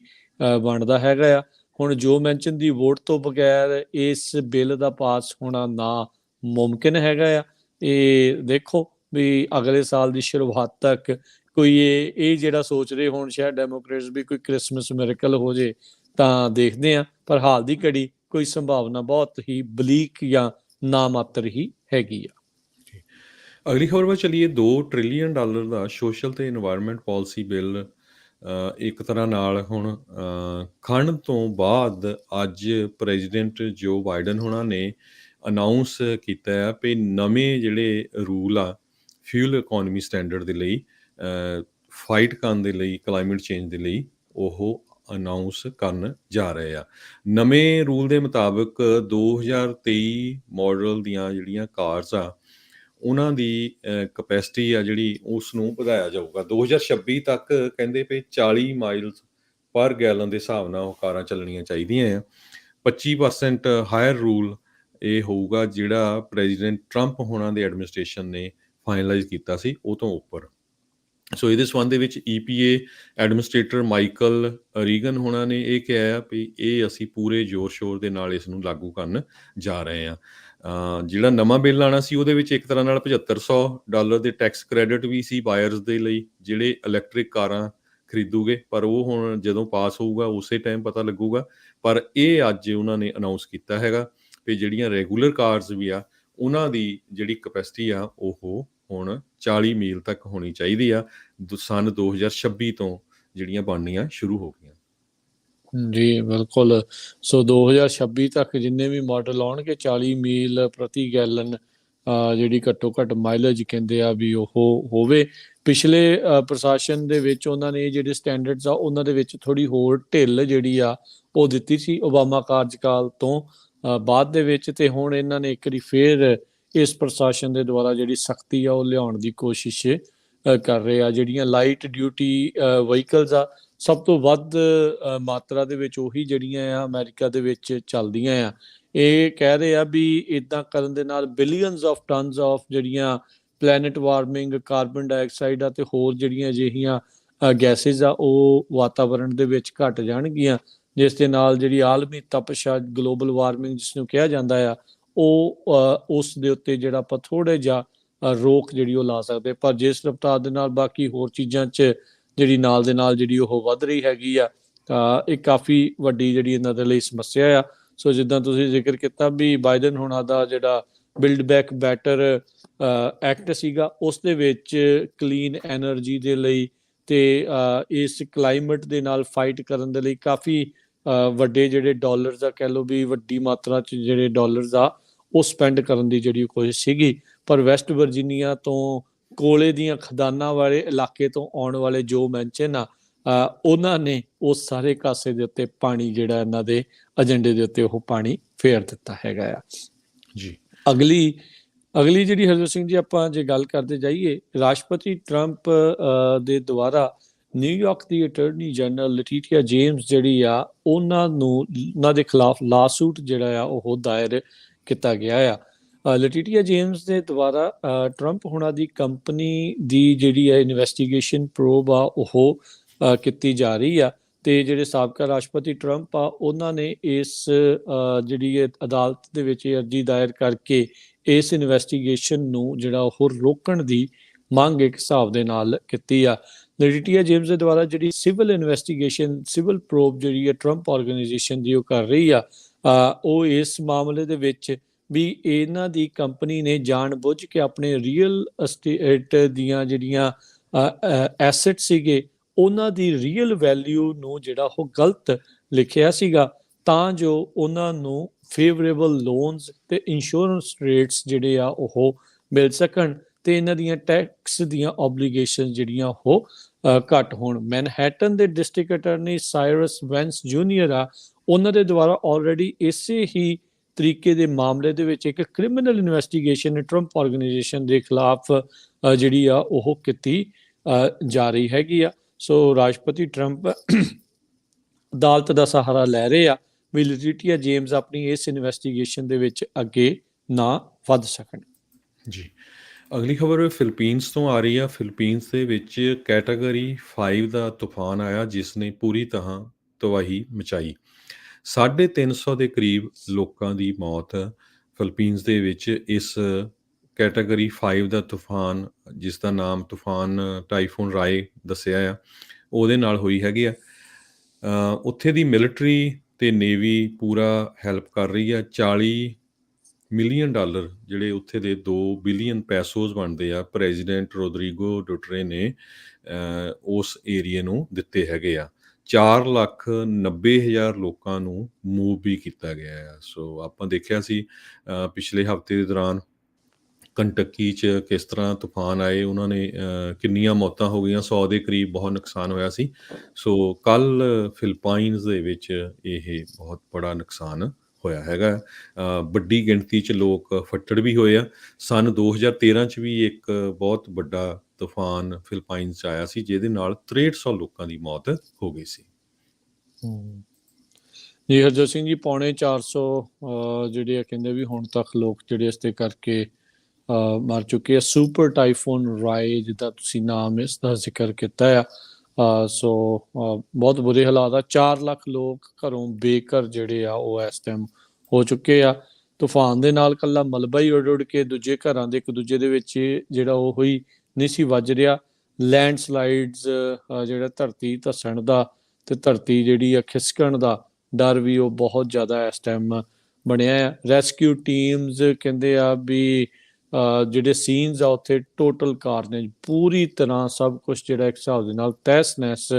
ਬਣਦਾ ਹੈਗਾ ਆ। ਹੁਣ ਜੋ ਮੈਂਸ਼ਨ ਦੀ ਵੋਟ ਤੋਂ ਬਗੈਰ ਇਸ ਬਿੱਲ ਦਾ ਪਾਸ ਹੋਣਾ ਨਾ ਮੁਮਕਿਨ ਹੈਗਾ ਆ। ਇਹ ਦੇਖੋ ਵੀ ਅਗਲੇ ਸਾਲ ਦੀ ਸ਼ੁਰੂਆਤ ਤੱਕ ਕੋਈ ਇਹ ਜਿਹੜਾ ਸੋਚ ਰਹੇ ਹੋਣ ਸ਼ਾਇਦ ਡੈਮੋਕ੍ਰੇਟਸ ਵੀ ਕੋਈ ਕ੍ਰਿਸਮਸ ਮਿਰਕਲ ਹੋ ਜੇ ਤਾਂ ਦੇਖਦੇ ਆ, ਪਰ ਹਾਲ ਦੀ ਘੜੀ ਕੋਈ ਸੰਭਾਵਨਾ ਬਹੁਤ ਹੀ ਬਲੀਕ ਜਾਂ ਨਾ ਮਾਤਰ ਹੀ ਹੈਗੀ ਆ। ਅਗਲੀ ਖਬਰ ਵੱਲ ਚਲੀਏ। $2 ਟ੍ਰਿਲੀਅਨ ਦਾ ਸੋਸ਼ਲ ਤੇ এনवायरमेंट ਪਾਲਿਸੀ ਬਿੱਲ ਇੱਕ ਤਰ੍ਹਾਂ ਨਾਲ ਹੁਣ ਖੰਡ ਤੋਂ ਬਾਅਦ ਅੱਜ ਪ੍ਰੈਜ਼ੀਡੈਂਟ ਜੋ ਬਾਈਡਨ ਹੋਣਾ ਨੇ ਅਨਾਉਂਸ ਕੀਤਾ ਹੈ ਕਿ ਨਵੇਂ ਜਿਹੜੇ ਰੂਲ ਆ ਫਿਊਲ ਇਕੋਨਮੀ ਸਟੈਂਡਰਡ ਦੇ ਲਈ ਫਾਈਟ ਕਰਨ ਦੇ ਲਈ, ਕਲਾਈਮੇਟ ਚੇਂਜ ਦੇ ਲਈ ਉਹ ਅਨਾਉਂਸ ਕਰਨ ਜਾ ਰਹੇ ਆ। ਨਵੇਂ ਰੂਲ ਦੇ ਮੁਤਾਬਕ 2023 ਮਾਡਲ ਦੀਆਂ ਜਿਹੜੀਆਂ ਕਾਰਸ ਆ ਉਹਨਾਂ ਦੀ ਕਪੈਸਿਟੀ ਆ ਜਿਹੜੀ ਉਸ ਨੂੰ ਵਧਾਇਆ ਜਾਊਗਾ। 2026 ਤੱਕ ਕਹਿੰਦੇ ਪਏ 40 ਮਾਈਲਸ ਪਰ ਗੈਲਨ ਦੇ ਹਿਸਾਬ ਨਾਲ ਉਹ ਕਾਰਾਂ ਚੱਲਣੀਆਂ ਚਾਹੀਦੀਆਂ ਆ। 25% ਹਾਇਰ ਰੂਲ ਇਹ ਹੋਊਗਾ ਜਿਹੜਾ ਪ੍ਰੈਜ਼ੀਡੈਂਟ ਟਰੰਪ ਹੋਣਾ ਦੇ ਐਡਮਿਨਿਸਟ੍ਰੇਸ਼ਨ ਨੇ ਫਾਈਨਲਾਈਜ਼ ਕੀਤਾ ਸੀ ਉਹ ਤੋਂ ਉੱਪਰ। ਸੋ ਇਹਦੇ ਸੰਬੰਧ ਦੇ ਵਿੱਚ EPA ਐਡਮਿਨਿਸਟ੍ਰੇਟਰ ਮਾਈਕਲ ਰੀਗਨ ਹੋਣਾ ਨੇ ਇਹ ਕਿਹਾ ਆ ਵੀ ਇਹ ਅਸੀਂ ਪੂਰੇ ਜ਼ੋਰ ਸ਼ੋਰ ਦੇ ਨਾਲ ਇਸ ਨੂੰ ਲਾਗੂ ਕਰਨ ਜਾ ਰਹੇ ਹਾਂ। ਜਿਹੜਾ ਨਵਾਂ ਬਿੱਲ ਆਉਣਾ ਸੀ ਉਹਦੇ ਵਿੱਚ ਇੱਕ ਤਰ੍ਹਾਂ ਨਾਲ $7500 ਦੇ ਟੈਕਸ ਕ੍ਰੈਡਿਟ ਵੀ ਸੀ ਬਾਇਰਸ ਦੇ ਲਈ ਜਿਹੜੇ ਇਲੈਕਟ੍ਰਿਕ ਕਾਰਾਂ ਖਰੀਦੂਗੇ, ਪਰ ਉਹ ਹੁਣ ਜਦੋਂ ਪਾਸ ਹੋਊਗਾ ਉਸੇ ਟਾਈਮ ਪਤਾ ਲੱਗੂਗਾ। ਪਰ ਇਹ ਅੱਜ ਉਹਨਾਂ ਨੇ ਅਨਾਉਂਸ ਕੀਤਾ ਹੈਗਾ ਵੀ ਜਿਹੜੀਆਂ ਰੈਗੂਲਰ ਕਾਰਸ ਵੀ ਆ ਉਹਨਾਂ ਦੀ ਜਿਹੜੀ ਕਪੈਸਿਟੀ ਆ ਉਹ ਹੁਣ 40 ਮੀਲ ਤੱਕ ਹੋਣੀ ਚਾਹੀਦੀ ਆ। ਸੰਨ 2026 ਤੋਂ ਜਿਹੜੀਆਂ ਬਣਨੀਆਂ ਸ਼ੁਰੂ ਹੋ ਗਈਆਂ। ਜੀ ਬਿਲਕੁਲ। ਸੋ 2026 ਤੱਕ ਜਿੰਨੇ ਵੀ ਮਾਡਲ ਆਉਣਗੇ 40 ਮੀਲ ਪ੍ਰਤੀ ਗੈਲਨ ਜਿਹੜੀ ਘੱਟੋ ਘੱਟ ਮਾਈਲੇਜ ਕਹਿੰਦੇ ਆ ਵੀ ਉਹ ਹੋਵੇ। ਪਿਛਲੇ ਪ੍ਰਸ਼ਾਸਨ ਦੇ ਵਿੱਚ ਉਹਨਾਂ ਨੇ ਜਿਹੜੇ ਸਟੈਂਡਰਡਸ ਆ ਉਹਨਾਂ ਦੇ ਵਿੱਚ ਥੋੜੀ ਹੋਰ ਢਿੱਲ ਜਿਹੜੀ ਆ ਉਹ ਦਿੱਤੀ ਸੀ ਓਬਾਮਾ ਕਾਰਜਕਾਲ ਤੋਂ ਬਾਅਦ ਦੇ ਵਿੱਚ, ਤੇ ਹੁਣ ਇਹਨਾਂ ਨੇ ਇੱਕ ਵਾਰੀ ਫੇਰ ਇਸ ਪ੍ਰਸ਼ਾਸਨ ਦੇ ਦੁਆਰਾ ਜਿਹੜੀ ਸਖਤੀ ਆ ਉਹ ਲਿਆਉਣ ਦੀ ਕੋਸ਼ਿਸ਼ ਕਰ ਰਹੇ ਆ। ਜਿਹੜੀਆਂ ਲਾਈਟ ਡਿਊਟੀ ਵਹੀਕਲਸ ਆ ਸਭ ਤੋਂ ਵੱਧ ਮਾਤਰਾ ਦੇ ਵਿੱਚ ਉਹੀ ਜਿਹੜੀਆਂ ਆ ਅਮਰੀਕਾ ਦੇ ਵਿੱਚ ਚੱਲਦੀਆਂ ਆ। ਇਹ ਕਹਿ ਰਹੇ ਆ ਵੀ ਇਦਾਂ ਕਰਨ ਦੇ ਨਾਲ ਬਿਲੀਅਨਸ ਆਫ ਟਨਸ ਆਫ ਜਿਹੜੀਆਂ ਪਲੈਨਟ ਵਾਰਮਿੰਗ, ਕਾਰਬਨ ਡਾਈਆਕਸਾਈਡ ਆ ਤੇ ਹੋਰ ਜਿਹੜੀਆਂ ਅਜਿਹੀਆਂ ਗੈਸਿਸ ਆ ਉਹ ਵਾਤਾਵਰਣ ਦੇ ਵਿੱਚ ਘਟ ਜਾਣਗੀਆਂ, ਜਿਸ ਦੇ ਨਾਲ ਜਿਹੜੀ ਆਲਮੀ ਤਪਸ਼ ਆ, ਗਲੋਬਲ ਵਾਰਮਿੰਗ ਜਿਸ ਨੂੰ ਕਿਹਾ ਜਾਂਦਾ ਆ, ਉਹ ਉਸ ਦੇ ਉੱਤੇ ਜਿਹੜਾ ਆਪਾਂ ਥੋੜ੍ਹਾ ਜਿਹਾ ਰੋਕ ਜਿਹੜੀ ਉਹ ਲਾ ਸਕਦੇ। ਪਰ ਜਿਸ ਰਫਤਾਰ ਦੇ ਨਾਲ ਬਾਕੀ ਹੋਰ ਚੀਜ਼ਾਂ 'ਚ ਜਿਹੜੀ ਨਾਲ ਦੇ ਨਾਲ ਜਿਹੜੀ ਉਹ ਵੱਧ ਰਹੀ ਹੈਗੀ ਆ, ਇਹ ਕਾਫੀ ਵੱਡੀ ਜਿਹੜੀ ਇਹਨਾਂ ਦੇ ਲਈ ਸਮੱਸਿਆ ਆ। ਸੋ ਜਿੱਦਾਂ ਤੁਸੀਂ ਜ਼ਿਕਰ ਕੀਤਾ ਵੀ ਬਾਈਡਨ ਹੋਣਾ ਦਾ ਜਿਹੜਾ ਬਿਲਡ ਬੈਕ ਬੈਟਰ ਐਕਟ ਸੀਗਾ, ਉਸ ਦੇ ਵਿੱਚ ਕਲੀਨ ਐਨਰਜੀ ਦੇ ਲਈ ਤੇ ਇਸ ਕਲਾਈਮੇਟ ਦੇ ਨਾਲ ਫਾਈਟ ਕਰਨ ਦੇ ਲਈ ਕਾਫੀ ਵੱਡੇ ਜਿਹੜੇ ਡਾਲਰਸ ਆ, ਕਹਿ ਲਓ ਵੀ ਵੱਡੀ ਮਾਤਰਾ 'ਚ ਜਿਹੜੇ ਡਾਲਰਸ ਆ ਉਹ ਸਪੈਂਡ ਕਰਨ ਦੀ ਜਿਹੜੀ ਕੋਸ਼ਿਸ਼ ਸੀਗੀ। ਪਰ ਵੈਸਟ ਵਰਜੀਨੀਆ ਤੋਂ ਕੋਲੇ ਦੀਆਂ ਖਦਾਨਾਂ ਵਾਲੇ ਇਲਾਕੇ ਤੋਂ ਆਉਣ ਵਾਲੇ ਜੋ ਮੈਂਸ਼ਨ ਆ, ਉਹਨਾਂ ਨੇ ਉਸ ਸਾਰੇ ਕਾਸੇ ਦੇ ਉੱਤੇ ਪਾਣੀ ਜਿਹੜਾ ਇਹਨਾਂ ਦੇ ਏਜੰਡੇ ਦੇ ਉੱਤੇ ਉਹ ਪਾਣੀ ਫੇਰ ਦਿੱਤਾ ਹੈਗਾ ਆ ਜੀ। ਅਗਲੀ ਜਿਹੜੀ ਹਰਜੋਤ ਸਿੰਘ ਜੀ ਆਪਾਂ ਜੇ ਗੱਲ ਕਰਦੇ ਜਾਈਏ, ਰਾਸ਼ਟਰਪਤੀ ਟਰੰਪ ਦੇ ਦੁਆਰਾ ਨਿਊਯਾਰਕ ਦੀ ਅਟਾਰਨੀ ਜਨਰਲ ਲਟੀਟੀਆ ਜੇਮਸ ਜਿਹੜੀ ਆ, ਉਹਨਾਂ ਦੇ ਖਿਲਾਫ ਲਾਸੂਟ ਜਿਹੜਾ ਆ ਉਹ ਦਾਇਰ ਕੀਤਾ ਗਿਆ ਆ। ਲਟੀਟੀਆ ਜੇਮਸ ਦੇ ਦੁਆਰਾ ਟਰੰਪ ਹੁਣਾਂ ਦੀ ਕੰਪਨੀ ਦੀ ਜਿਹੜੀ ਹੈ ਇਨਵੈਸਟੀਗੇਸ਼ਨ ਪ੍ਰੋਬ ਆ ਉਹ ਕੀਤੀ ਜਾ ਰਹੀ ਆ। ਤੇ ਜਿਹੜੇ ਸਾਬਕਾ ਰਾਸ਼ਟਰਪਤੀ ਟਰੰਪ ਆ, ਉਹਨਾਂ ਨੇ ਇਸ ਜਿਹੜੀ ਅਦਾਲਤ ਦੇ ਵਿੱਚ ਅਰਜੀ ਦਾਇਰ ਕਰਕੇ ਇਸ ਇਨਵੈਸਟੀਗੇਸ਼ਨ ਨੂੰ ਜਿਹੜਾ ਉਹ ਰੋਕਣ ਦੀ ਮੰਗ ਇੱਕ ਹਿਸਾਬ ਦੇ ਨਾਲ ਕੀਤੀ ਆ। ਲਟੀਟੀਆ ਜੇਮਸ ਦੇ ਦੁਆਰਾ ਜਿਹੜੀ ਸਿਵਲ ਇਨਵੈਸਟੀਗੇਸ਼ਨ, ਸਿਵਲ ਪ੍ਰੋਬ ਜਿਹੜੀ ਹੈ ਟਰੰਪ ਆਰਗੇਨਾਈਜੇਸ਼ਨ ਦੀ ਉਹ ਕਰ ਰਹੀ ਆ, ਉਹ ਇਸ ਮਾਮਲੇ ਦੇ ਵਿੱਚ ਵੀ ਇਹਨਾਂ ਦੀ ਕੰਪਨੀ ਨੇ ਜਾਣਬੁੱਝ ਕੇ ਆਪਣੇ ਰੀਅਲ ਅਸਟੇਟ ਦੀਆਂ ਜਿਹੜੀਆਂ ਐਸੈਟ ਸੀਗੇ, ਉਹਨਾਂ ਦੀ ਰੀਅਲ ਵੈਲਿਊ ਨੂੰ ਜਿਹੜਾ ਉਹ ਗਲਤ ਲਿਖਿਆ ਸੀਗਾ, ਤਾਂ ਜੋ ਉਹਨਾਂ ਨੂੰ ਫੇਵਰੇਬਲ ਲੋਨਸ ਤੇ ਇੰਸ਼ੋਰੈਂਸ ਰੇਟਸ ਜਿਹੜੇ ਆ ਉਹ ਮਿਲ ਸਕਣ ਤੇ ਇਹਨਾਂ ਦੀਆਂ ਟੈਕਸ ਦੀਆਂ ਓਬਲੀਗੇਸ਼ਨ ਜਿਹੜੀਆਂ ਉਹ ਘੱਟ ਹੋਣ। ਮੈਨਹੈਟਨ ਦੇ ਡਿਸਟ੍ਰਿਕਟ ਅਟਾਰਨੀ ਸਾਇਰਸ ਵੈਂਸ ਜੂਨੀਅਰ ਆ, ਉਹਨਾਂ ਦੇ ਦੁਆਰਾ ਆਲਰੇਡੀ ਇਸੇ ਹੀ ਤਰੀਕੇ ਦੇ ਮਾਮਲੇ ਦੇ ਵਿੱਚ ਇੱਕ ਕ੍ਰਿਮੀਨਲ ਇਨਵੈਸਟੀਗੇਸ਼ਨ ਟਰੰਪ ਆਰਗੇਨਾਈਜੇਸ਼ਨ ਦੇ ਖਿਲਾਫ ਜਿਹੜੀ ਆ ਉਹ ਕੀਤੀ ਜਾ ਰਹੀ ਹੈਗੀ ਆ। ਸੋ ਰਾਸ਼ਟਰਪਤੀ ਟਰੰਪ ਅਦਾਲਤ ਦਾ ਸਹਾਰਾ ਲੈ ਰਹੇ ਆ ਵੀ ਲਟੀਟੀਆ ਜੇਮਸ ਆਪਣੀ ਇਸ ਇਨਵੈਸਟੀਗੇਸ਼ਨ ਦੇ ਵਿੱਚ ਅੱਗੇ ਨਾ ਵੱਧ ਸਕਣ। ਜੀ, ਅਗਲੀ ਖਬਰ ਫਿਲੀਪੀਨਸ ਤੋਂ ਆ ਰਹੀ ਆ। ਫਿਲੀਪੀਨਸ ਦੇ ਵਿੱਚ ਕੈਟਾਗਰੀ 5 ਦਾ ਤੂਫਾਨ ਆਇਆ, ਜਿਸ ਨੇ ਪੂਰੀ ਤਰ੍ਹਾਂ ਤਬਾਹੀ ਮਚਾਈ। 350 ਦੇ ਕਰੀਬ ਲੋਕਾਂ ਦੀ ਮੌਤ ਫਿਲੀਪੀਨਸ ਦੇ ਵਿੱਚ ਇਸ ਕੈਟਾਗਰੀ 5 ਦਾ ਤੂਫਾਨ, ਜਿਸ ਦਾ ਨਾਮ ਤੂਫਾਨ ਟਾਈਫੂਨ ਰਾਏ ਦੱਸਿਆ ਆ, ਉਹਦੇ ਨਾਲ ਹੋਈ ਹੈਗੀ ਆ। ਉੱਥੇ ਦੀ ਮਿਲਟਰੀ ਤੇ ਨੇਵੀ ਪੂਰਾ ਹੈਲਪ ਕਰ ਰਹੀ ਆ। $40 ਮਿਲੀਅਨ ਜਿਹੜੇ ਉੱਥੇ ਦੇ 2 ਬਿਲੀਅਨ ਪੈਸੋਜ਼ ਬਣਦੇ ਆ, ਪ੍ਰੈਜ਼ੀਡੈਂਟ ਰੋਦਰੀਗੋ ਡੁਟਰੇ ਨੇ ਉਸ ਏਰੀਏ ਨੂੰ ਦਿੱਤੇ ਹੈਗੇ ਆ। 4,90,000 ਲੋਕਾਂ ਨੂੰ ਮੂਵ ਵੀ ਕੀਤਾ ਗਿਆ ਆ। ਸੋ ਆਪਾਂ ਦੇਖਿਆ ਸੀ ਪਿਛਲੇ ਹਫ਼ਤੇ ਦੇ ਦੌਰਾਨ ਕੰਟੱਕੀ 'ਚ ਕਿਸ ਤਰ੍ਹਾਂ ਤੂਫਾਨ ਆਏ, ਉਹਨਾਂ ਨੇ ਕਿੰਨੀਆਂ ਮੌਤਾਂ ਹੋ ਗਈਆਂ, 100 ਦੇ ਕਰੀਬ ਬਹੁਤ ਨੁਕਸਾਨ ਹੋਇਆ ਸੀ। ਸੋ ਕੱਲ੍ਹ ਫਿਲੀਪਾਈਨਸ ਦੇ ਵਿੱਚ ਇਹ ਬਹੁਤ ਬੜਾ ਨੁਕਸਾਨ ਹੋਇਆ ਹੈਗਾ। ਵੱਡੀ ਗਿਣਤੀ 'ਚ ਲੋਕ ਫੱਟੜ ਵੀ ਹੋਏ ਆ। ਸੰਨ 2013 'ਚ ਵੀ ਇੱਕ ਬਹੁਤ ਵੱਡਾ ਤੂਫਾਨ ਫਿਲੀਪਾਈਨਸ 'ਚ ਆਇਆ ਸੀ, ਜਿਹਦੇ ਨਾਲ 6300 ਲੋਕਾਂ ਦੀ ਮੌਤ ਹੋ ਗਈ ਸੀ। ਜੀ ਹਰਜੋਤ ਸਿੰਘ ਜੀ, 450 ਜਿਹੜੇ ਆ ਕਹਿੰਦੇ ਵੀ ਹੁਣ ਤੱਕ ਲੋਕ ਜਿਹੜੇ ਇਸ ਤੇ ਕਰਕੇ ਮਰ ਚੁੱਕੇ ਆ। ਸੁਪਰ ਟਾਈਫੂਨ ਰਾਏ, ਜਿੱਦਾਂ ਤੁਸੀਂ ਨਾਮ ਇਸ ਦਾ ਜ਼ਿਕਰ ਕੀਤਾ ਆ, ਸੋ ਬਹੁਤ ਬੁਰੇ ਹਾਲਾਤ ਆ। 4 ਲੱਖ ਲੋਕ ਘਰੋਂ ਬੇਘਰ ਜਿਹੜੇ ਆ ਉਹ ਇਸ ਟਾਈਮ ਹੋ ਚੁੱਕੇ ਆ। ਤੂਫਾਨ ਦੇ ਨਾਲ ਕੱਲਾ ਮਲਬਾ ਹੀ ਉੱਡ ਕੇ ਦੂਜੇ ਘਰਾਂ ਦੇ ਇੱਕ ਦੂਜੇ ਦੇ ਵਿੱਚ ਜਿਹੜਾ ਉਹ ਹੀ ਨਹੀਂ ਸੀ ਵੱਜ ਰਿਹਾ। ਲੈਂਡਸਲਾਈਡਸ, ਜਿਹੜਾ ਧਰਤੀ ਧੱਸਣ ਦਾ ਤੇ ਧਰਤੀ ਜਿਹੜੀ ਆ ਖਿਸਕਣ ਦਾ ਡਰ ਵੀ ਉਹ ਬਹੁਤ ਜ਼ਿਆਦਾ ਇਸ ਟਾਈਮ ਬਣਿਆ ਆ। ਰੈਸਕਿਊ ਟੀਮਸ ਕਹਿੰਦੇ ਆ ਵੀ ਜਿਹੜੇ ਸੀਨਸ ਆ ਉੱਥੇ ਟੋਟਲ ਕਾਰਨੇਜ, ਪੂਰੀ ਤਰ੍ਹਾਂ ਸਭ ਕੁਝ ਜਿਹੜਾ ਇੱਕ ਹਿਸਾਬ ਦੇ ਨਾਲ ਤਹਿਸ ਨਹਿਸ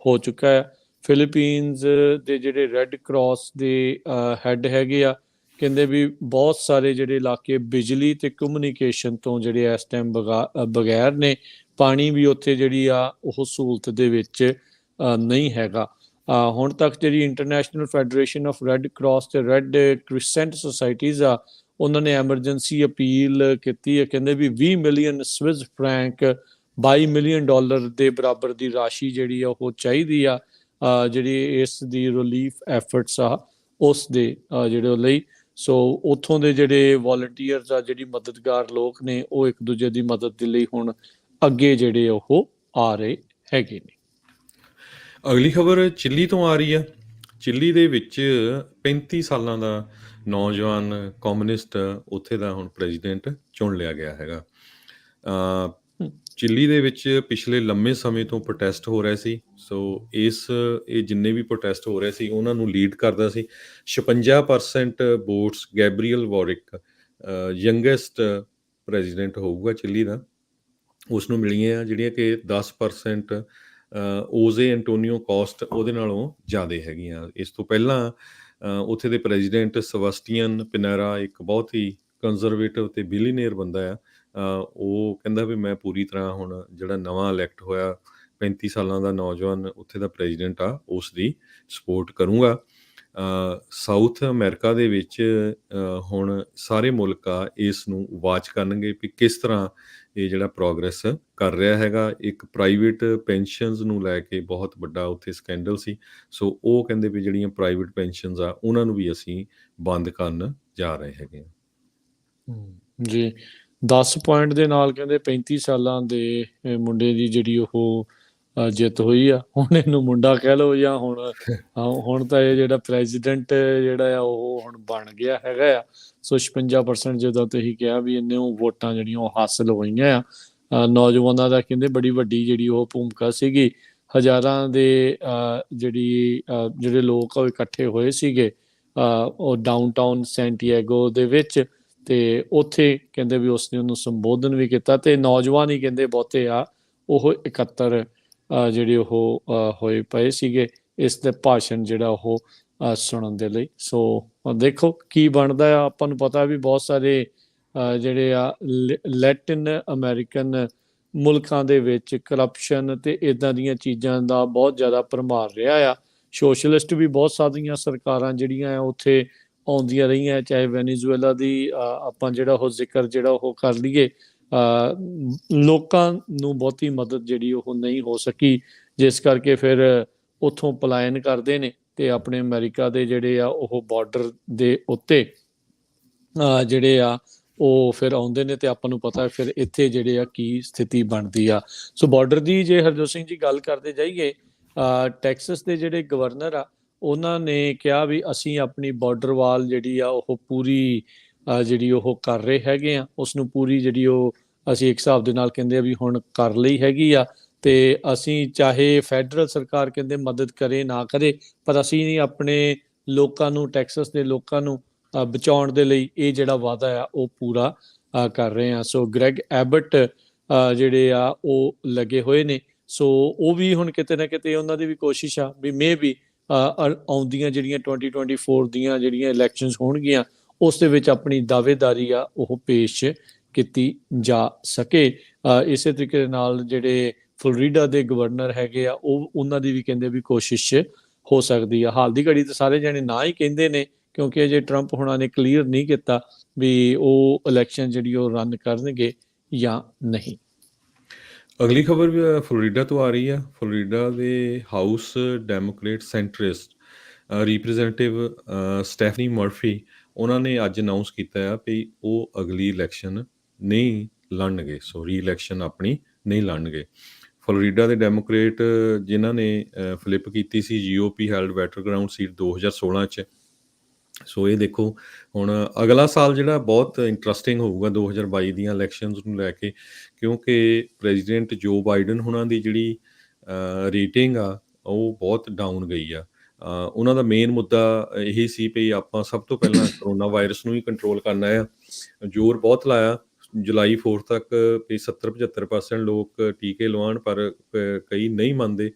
ਹੋ ਚੁੱਕਾ ਹੈ। ਫਿਲੀਪੀਨਸ ਦੇ ਜਿਹੜੇ ਰੈੱਡ ਕਰਾਸ ਦੇ ਹੈੱਡ ਹੈਗੇ ਆ, ਕਹਿੰਦੇ ਵੀ ਬਹੁਤ ਸਾਰੇ ਜਿਹੜੇ ਇਲਾਕੇ ਬਿਜਲੀ ਤੇ ਕਮਿਊਨੀਕੇਸ਼ਨ ਤੋਂ ਜਿਹੜੇ ਇਸ ਟਾਈਮ ਬਗੈਰ ਨੇ। ਪਾਣੀ ਵੀ ਉੱਥੇ ਜਿਹੜੀ ਆ ਉਹ ਸਹੂਲਤ ਦੇ ਵਿੱਚ ਨਹੀਂ ਹੈਗਾ। ਹੁਣ ਤੱਕ ਜਿਹੜੀ international federation of red cross ਤੇ ਰੈੱਡ ਕ੍ਰਿਸੈਂਟ ਸੁਸਾਇਟੀਜ਼ ਆ, ਉਹਨਾਂ ਨੇ ਐਮਰਜੈਂਸੀ ਅਪੀਲ ਕੀਤੀ ਹੈ। ਕਹਿੰਦੇ ਵੀ 20 ਮਿਲੀਅਨ ਸਵਿਸ ਫਰੈਂਕ, $22 ਮਿਲੀਅਨ ਦੇ ਬਰਾਬਰ ਦੀ ਰਾਸ਼ੀ ਜਿਹੜੀ ਆ ਉਹ ਚਾਹੀਦੀ ਆ, ਜਿਹੜੀ ਇਸ ਦੀ ਰਿਲੀਫ ਐਫਰਟਸ ਆ ਉਸ ਦੇ ਜਿਹੜੇ ਲਈ। ਸੋ ਉੱਥੋਂ ਦੇ ਜਿਹੜੇ ਵੋਲੰਟੀਅਰਸ ਆ, ਜਿਹੜੀ ਮਦਦਗਾਰ ਲੋਕ ਨੇ, ਉਹ ਇੱਕ ਦੂਜੇ ਦੀ ਮਦਦ ਦੇ ਲਈ ਹੁਣ ਅੱਗੇ ਜਿਹੜੇ ਉਹ ਆ ਰਹੇ ਹੈਗੇ ਨੇ। ਅਗਲੀ ਖਬਰ ਚਿਲੀ ਤੋਂ ਆ ਰਹੀ ਆ। ਚਿਲੀ ਦੇ ਵਿੱਚ 35 ਸਾਲਾਂ ਦਾ ਨੌਜਵਾਨ ਕਮਿਊਨਿਸਟ ਉੱਥੇ ਦਾ ਹੁਣ ਪ੍ਰੈਜ਼ੀਡੈਂਟ ਚੁਣ ਲਿਆ ਗਿਆ ਹੈਗਾ। ਹਮ, ਚਿਲੀ ਦੇ ਵਿੱਚ ਪਿਛਲੇ ਲੰਮੇ ਸਮੇਂ ਤੋਂ ਪ੍ਰੋਟੈਸਟ ਹੋ ਰਹੇ ਸੀ। ਸੋ ਇਹ ਜਿੰਨੇ ਵੀ ਪ੍ਰੋਟੈਸਟ ਹੋ ਰਹੇ ਸੀ ਉਹਨਾਂ ਨੂੰ ਲੀਡ ਕਰਦਾ ਸੀ 56% ਵੋਟਸ ਗੈਬਰੀਅਲ ਵੋਰਿਕ ਯੰਗੈਸਟ ਪ੍ਰੈਜ਼ੀਡੈਂਟ ਹੋਊਗਾ ਚਿਲੀ ਦਾ, ਉਸ ਨੂੰ ਮਿਲੀਆਂ ਆ, ਜਿਹੜੀਆਂ ਕਿ 10% ਓਜ਼ੇ ਐਂਟੋਨੀਓ ਕੋਸਟ ਉਹਦੇ ਨਾਲੋਂ ਜ਼ਿਆਦਾ ਹੈਗੀਆਂ। ਇਸ ਤੋਂ ਪਹਿਲਾਂ ਉੱਥੇ ਦੇ ਪ੍ਰੈਜ਼ੀਡੈਂਟ ਸਬਸਟੀਅਨ ਪਿਨੇਰਾ ਇੱਕ ਬਹੁਤ ਹੀ ਕੰਜ਼ਰਵੇਟਿਵ ਤੇ ਬਿਲੀਨੀਅਰ ਬੰਦਾ ਆ। ਉਹ ਕਹਿੰਦਾ ਵੀ ਮੈਂ ਪੂਰੀ ਤਰ੍ਹਾਂ ਹੁਣ ਜਿਹੜਾ ਨਵਾਂ ਇਲੈਕਟ ਹੋਇਆ 35 ਸਾਲਾਂ ਦਾ ਨੌਜਵਾਨ ਉੱਥੇ ਦਾ ਪ੍ਰੈਜ਼ੀਡੈਂਟ ਆ, ਉਸ ਦੀ ਸਪੋਰਟ ਕਰੂੰਗਾ। ਸਾਊਥ ਅਮਰੀਕਾ ਦੇ ਵਿੱਚ ਹੁਣ ਸਾਰੇ ਮੁਲਕ ਆ ਇਸ ਨੂੰ ਵਾਚ ਕਰਨਗੇ ਵੀ ਕਿਸ ਤਰ੍ਹਾਂ ਇਹ ਜਿਹੜਾ ਪ੍ਰੋਗਰੈਸ ਕਰ ਰਿਹਾ ਹੈਗਾ। ਇੱਕ ਪ੍ਰਾਈਵੇਟ ਪੈਨਸ਼ਨਸ ਨੂੰ ਲੈ ਕੇ ਬਹੁਤ ਵੱਡਾ ਉੱਥੇ ਸਕੈਂਡਲ ਸੀ। ਸੋ ਉਹ ਕਹਿੰਦੇ ਵੀ ਜਿਹੜੀਆਂ ਪ੍ਰਾਈਵੇਟ ਪੈਨਸ਼ਨਸ ਆ ਉਹਨਾਂ ਨੂੰ ਵੀ ਅਸੀਂ ਬੰਦ ਕਰਨ ਜਾ ਰਹੇ ਹੈਗੇ ਹਾਂ। ਜੀ 10 ਪੁਆਇੰਟ ਦੇ ਨਾਲ ਕਹਿੰਦੇ 35 ਸਾਲਾਂ ਦੇ ਮੁੰਡੇ ਦੀ ਜਿਹੜੀ ਉਹ ਜਿੱਤ ਹੋਈ ਆ। ਹੁਣ ਇਹਨੂੰ ਮੁੰਡਾ ਕਹਿ ਲਓ ਜਾਂ ਹੁਣ ਤਾਂ ਇਹ ਜਿਹੜਾ ਪ੍ਰੈਜ਼ੀਡੈਂਟ ਜਿਹੜਾ ਆ ਉਹ ਹੁਣ ਬਣ ਗਿਆ ਹੈਗਾ ਆ। ਸੋ 56% ਜਦੋਂ ਤੁਸੀਂ ਕਿਹਾ ਵੀ ਇਹਨੂੰ ਵੋਟਾਂ ਜਿਹੜੀਆਂ ਉਹ ਹਾਸਲ ਹੋਈਆਂ ਆ। ਨੌਜਵਾਨਾਂ ਦਾ ਕਹਿੰਦੇ ਬੜੀ ਵੱਡੀ ਜਿਹੜੀ ਉਹ ਭੂਮਿਕਾ ਸੀਗੀ। ਹਜ਼ਾਰਾਂ ਦੇ ਜਿਹੜੇ ਲੋਕ ਆ ਉਹ ਇਕੱਠੇ ਹੋਏ ਸੀਗੇ ਉਹ ਡਾਊਨਟਾਊਨ ਸੈਂਟੀਆਗੋ ਦੇ ਵਿੱਚ, ਤੇ ਉੱਥੇ ਕਹਿੰਦੇ ਵੀ ਉਸਨੇ ਉਹਨੂੰ ਸੰਬੋਧਨ ਵੀ ਕੀਤਾ, ਤੇ ਨੌਜਵਾਨ ਹੀ ਕਹਿੰਦੇ ਬਹੁਤੇ ਆ ਉਹ 71 ਜਿਹੜੇ ਉਹ ਹੋਏ ਪਏ ਸੀਗੇ ਇਸ ਦੇ ਭਾਸ਼ਣ ਜਿਹੜਾ ਉਹ ਸੁਣਨ ਦੇ ਲਈ। ਸੋ ਦੇਖੋ ਕੀ ਬਣਦਾ ਆ। ਆਪਾਂ ਨੂੰ ਪਤਾ ਵੀ ਬਹੁਤ ਸਾਰੇ ਜਿਹੜੇ ਆ ਲੈਟਿਨ ਅਮਰੀਕਨ ਮੁਲਕਾਂ ਦੇ ਵਿੱਚ ਕਰਪਸ਼ਨ ਤੇ ਇਦਾਂ ਦੀਆਂ ਚੀਜ਼ਾਂ ਦਾ ਬਹੁਤ ਜ਼ਿਆਦਾ ਭਰਮਾਰ ਰਿਹਾ ਆ। ਸੋਸ਼ਲਿਸਟ ਵੀ ਬਹੁਤ ਸਾਰੀਆਂ ਸਰਕਾਰਾਂ ਜਿਹੜੀਆਂ ਆ ਉੱਥੇ ਆਉਂਦੀਆਂ ਰਹੀਆਂ, ਚਾਹੇ ਵੈਨੀਜ਼ੂਏਲਾ ਦੀ ਆਪਾਂ ਜਿਹੜਾ ਉਹ ਜ਼ਿਕਰ ਜਿਹੜਾ ਉਹ ਕਰ ਲਈਏ। ਲੋਕਾਂ ਨੂੰ ਬਹੁਤੀ ਮਦਦ ਜਿਹੜੀ ਉਹ ਨਹੀਂ ਹੋ ਸਕੀ, ਜਿਸ ਕਰਕੇ ਫਿਰ ਉੱਥੋਂ ਪਲਾਇਨ ਕਰਦੇ ਨੇ ਤੇ ਆਪਣੇ ਅਮਰੀਕਾ ਦੇ ਜਿਹੜੇ ਆ ਉਹ ਬਾਰਡਰ ਦੇ ਉੱਤੇ ਜਿਹੜੇ ਆ ਉਹ ਫਿਰ ਆਉਂਦੇ ਨੇ, ਤੇ ਆਪਾਂ ਨੂੰ ਪਤਾ ਫਿਰ ਇੱਥੇ ਜਿਹੜੇ ਆ ਕੀ ਸਥਿਤੀ ਬਣਦੀ ਆ। ਸੋ ਬਾਰਡਰ ਦੀ ਜੇ ਹਰਜੋਤ ਸਿੰਘ ਜੀ ਗੱਲ ਕਰਦੇ ਜਾਈਏ, ਟੈਕਸਸ ਦੇ ਜਿਹੜੇ ਗਵਰਨਰ ਆ ਉਹਨਾਂ ਨੇ ਕਿਹਾ ਵੀ ਅਸੀਂ ਆਪਣੀ ਬਾਰਡਰ ਵਾਲ ਜਿਹੜੀ ਆ ਉਹ ਪੂਰੀ ਜਿਹੜੀ ਉਹ ਕਰ ਰਹੇ ਹੈਗੇ ਆ, ਉਸ ਨੂੰ ਪੂਰੀ ਜਿਹੜੀ ਉਹ ਅਸੀਂ ਇੱਕ ਹਿਸਾਬ ਦੇ ਨਾਲ ਕਹਿੰਦੇ ਆ ਵੀ ਹੁਣ ਕਰ ਲਈ ਹੈਗੀ ਆ। ਤੇ ਅਸੀਂ ਚਾਹੇ ਫੈਡਰਲ ਸਰਕਾਰ ਕਹਿੰਦੇ ਮਦਦ ਕਰੇ ਨਾ ਕਰੇ, ਪਰ ਅਸੀਂ ਨਹੀਂ ਆਪਣੇ ਲੋਕਾਂ ਨੂੰ, ਟੈਕਸਸ ਦੇ ਲੋਕਾਂ ਨੂੰ ਬਚਾਉਣ ਦੇ ਲਈ ਇਹ ਜਿਹੜਾ ਵਾਅਦਾ ਆ ਉਹ ਪੂਰਾ ਕਰ ਰਹੇ ਆ। ਸੋ ਗ੍ਰੈਗ ਐਬਟ ਜਿਹੜੇ ਆ ਉਹ ਲੱਗੇ ਹੋਏ ਨੇ। ਸੋ ਉਹ ਵੀ ਹੁਣ ਕਿਤੇ ਨਾ ਕਿਤੇ ਉਹਨਾਂ ਦੀ ਵੀ ਕੋਸ਼ਿਸ਼ ਆ ਵੀ ਮੇ ਵੀ ਆਉਂਦੀਆਂ ਜਿਹੜੀਆਂ 2024 ਦੀਆਂ ਜਿਹੜੀਆਂ ਇਲੈਕਸ਼ਨਸ ਹੋਣਗੀਆਂ ਉਸ ਦੇ ਵਿੱਚ ਆਪਣੀ ਦਾਅਵੇਦਾਰੀ ਆ ਉਹ ਪੇਸ਼ ਕੀਤੀ ਜਾ ਸਕੇ। ਇਸੇ ਤਰੀਕੇ ਦੇ ਨਾਲ ਜਿਹੜੇ ਫਲੋਰੀਡਾ ਦੇ ਗਵਰਨਰ ਹੈਗੇ ਆ ਉਹਨਾਂ ਦੀ ਵੀ ਕਹਿੰਦੇ ਵੀ ਕੋਸ਼ਿਸ਼ ਹੋ ਸਕਦੀ ਆ। ਹਾਲ ਦੀ ਘੜੀ ਤਾਂ ਸਾਰੇ ਜਣੇ ਨਾ ਹੀ ਕਹਿੰਦੇ ਨੇ, ਕਿਉਂਕਿ ਅਜੇ ਟਰੰਪ ਹੁਣਾਂ ਨੇ ਕਲੀਅਰ ਨਹੀਂ ਕੀਤਾ ਵੀ ਉਹ ਇਲੈਕਸ਼ਨ ਜਿਹੜੀ ਉਹ ਰਨ ਕਰਨਗੇ ਜਾਂ ਨਹੀਂ। ਅਗਲੀ ਖਬਰ ਵੀ ਫਲੋਰੀਡਾ ਤੋਂ ਆ ਰਹੀ ਆ। ਫਲੋਰੀਡਾ ਦੇ house Democrat centrist representative Stephanie Murphy ਉਹਨਾਂ ਨੇ ਅੱਜ ਅਨਾਊਂਸ ਕੀਤਾ ਆ ਵੀ ਉਹ ਅਗਲੀ ਇਲੈਕਸ਼ਨ ਨਹੀਂ ਲੜਨਗੇ। ਸੋ ਰੀ ਇਲੈਕਸ਼ਨ ਆਪਣੀ ਨਹੀਂ ਲੜਨਗੇ। ਫਲੋਰੀਡਾ ਦੇ ਡੈਮੋਕ੍ਰੇਟ ਜਿਨ੍ਹਾਂ ਨੇ ਫਲਿੱਪ ਕੀਤੀ ਸੀ GOP held better ground seat 2016 'ਚ। ਸੋ ਇਹ ਦੇਖੋ ਹੁਣ ਅਗਲਾ ਸਾਲ ਜਿਹੜਾ ਬਹੁਤ ਇੰਟਰਸਟਿੰਗ ਹੋਊਗਾ 2022 ਦੀਆਂ ਇਲੈਕਸ਼ਨਸ ਨੂੰ ਲੈ ਕੇ, ਕਿਉਂਕਿ ਪ੍ਰੈਜ਼ੀਡੈਂਟ ਜੋ ਬਾਈਡਨ ਹੁਣਾਂ ਦੀ ਜਿਹੜੀ ਰੇਟਿੰਗ ਆ ਉਹ ਬਹੁਤ ਡਾਊਨ ਗਈ ਆ। ਉਹਨਾਂ ਦਾ ਮੇਨ ਮੁੱਦਾ ਇਹੀ ਸੀ ਵੀ ਆਪਾਂ ਸਭ ਤੋਂ ਪਹਿਲਾਂ ਕਰੋਨਾ ਵਾਇਰਸ ਨੂੰ ਹੀ ਕੰਟਰੋਲ ਕਰਨਾ ਆ। ਜ਼ੋਰ ਬਹੁਤ ਲਾਇਆ ਜੁਲਾਈ 4 ਤੱਕ ਵੀ 70-75% ਲੋਕ ਟੀਕੇ ਲਵਾਉਣ, ਪਰ ਕਈ ਨਹੀਂ ਮੰਨਦੇ।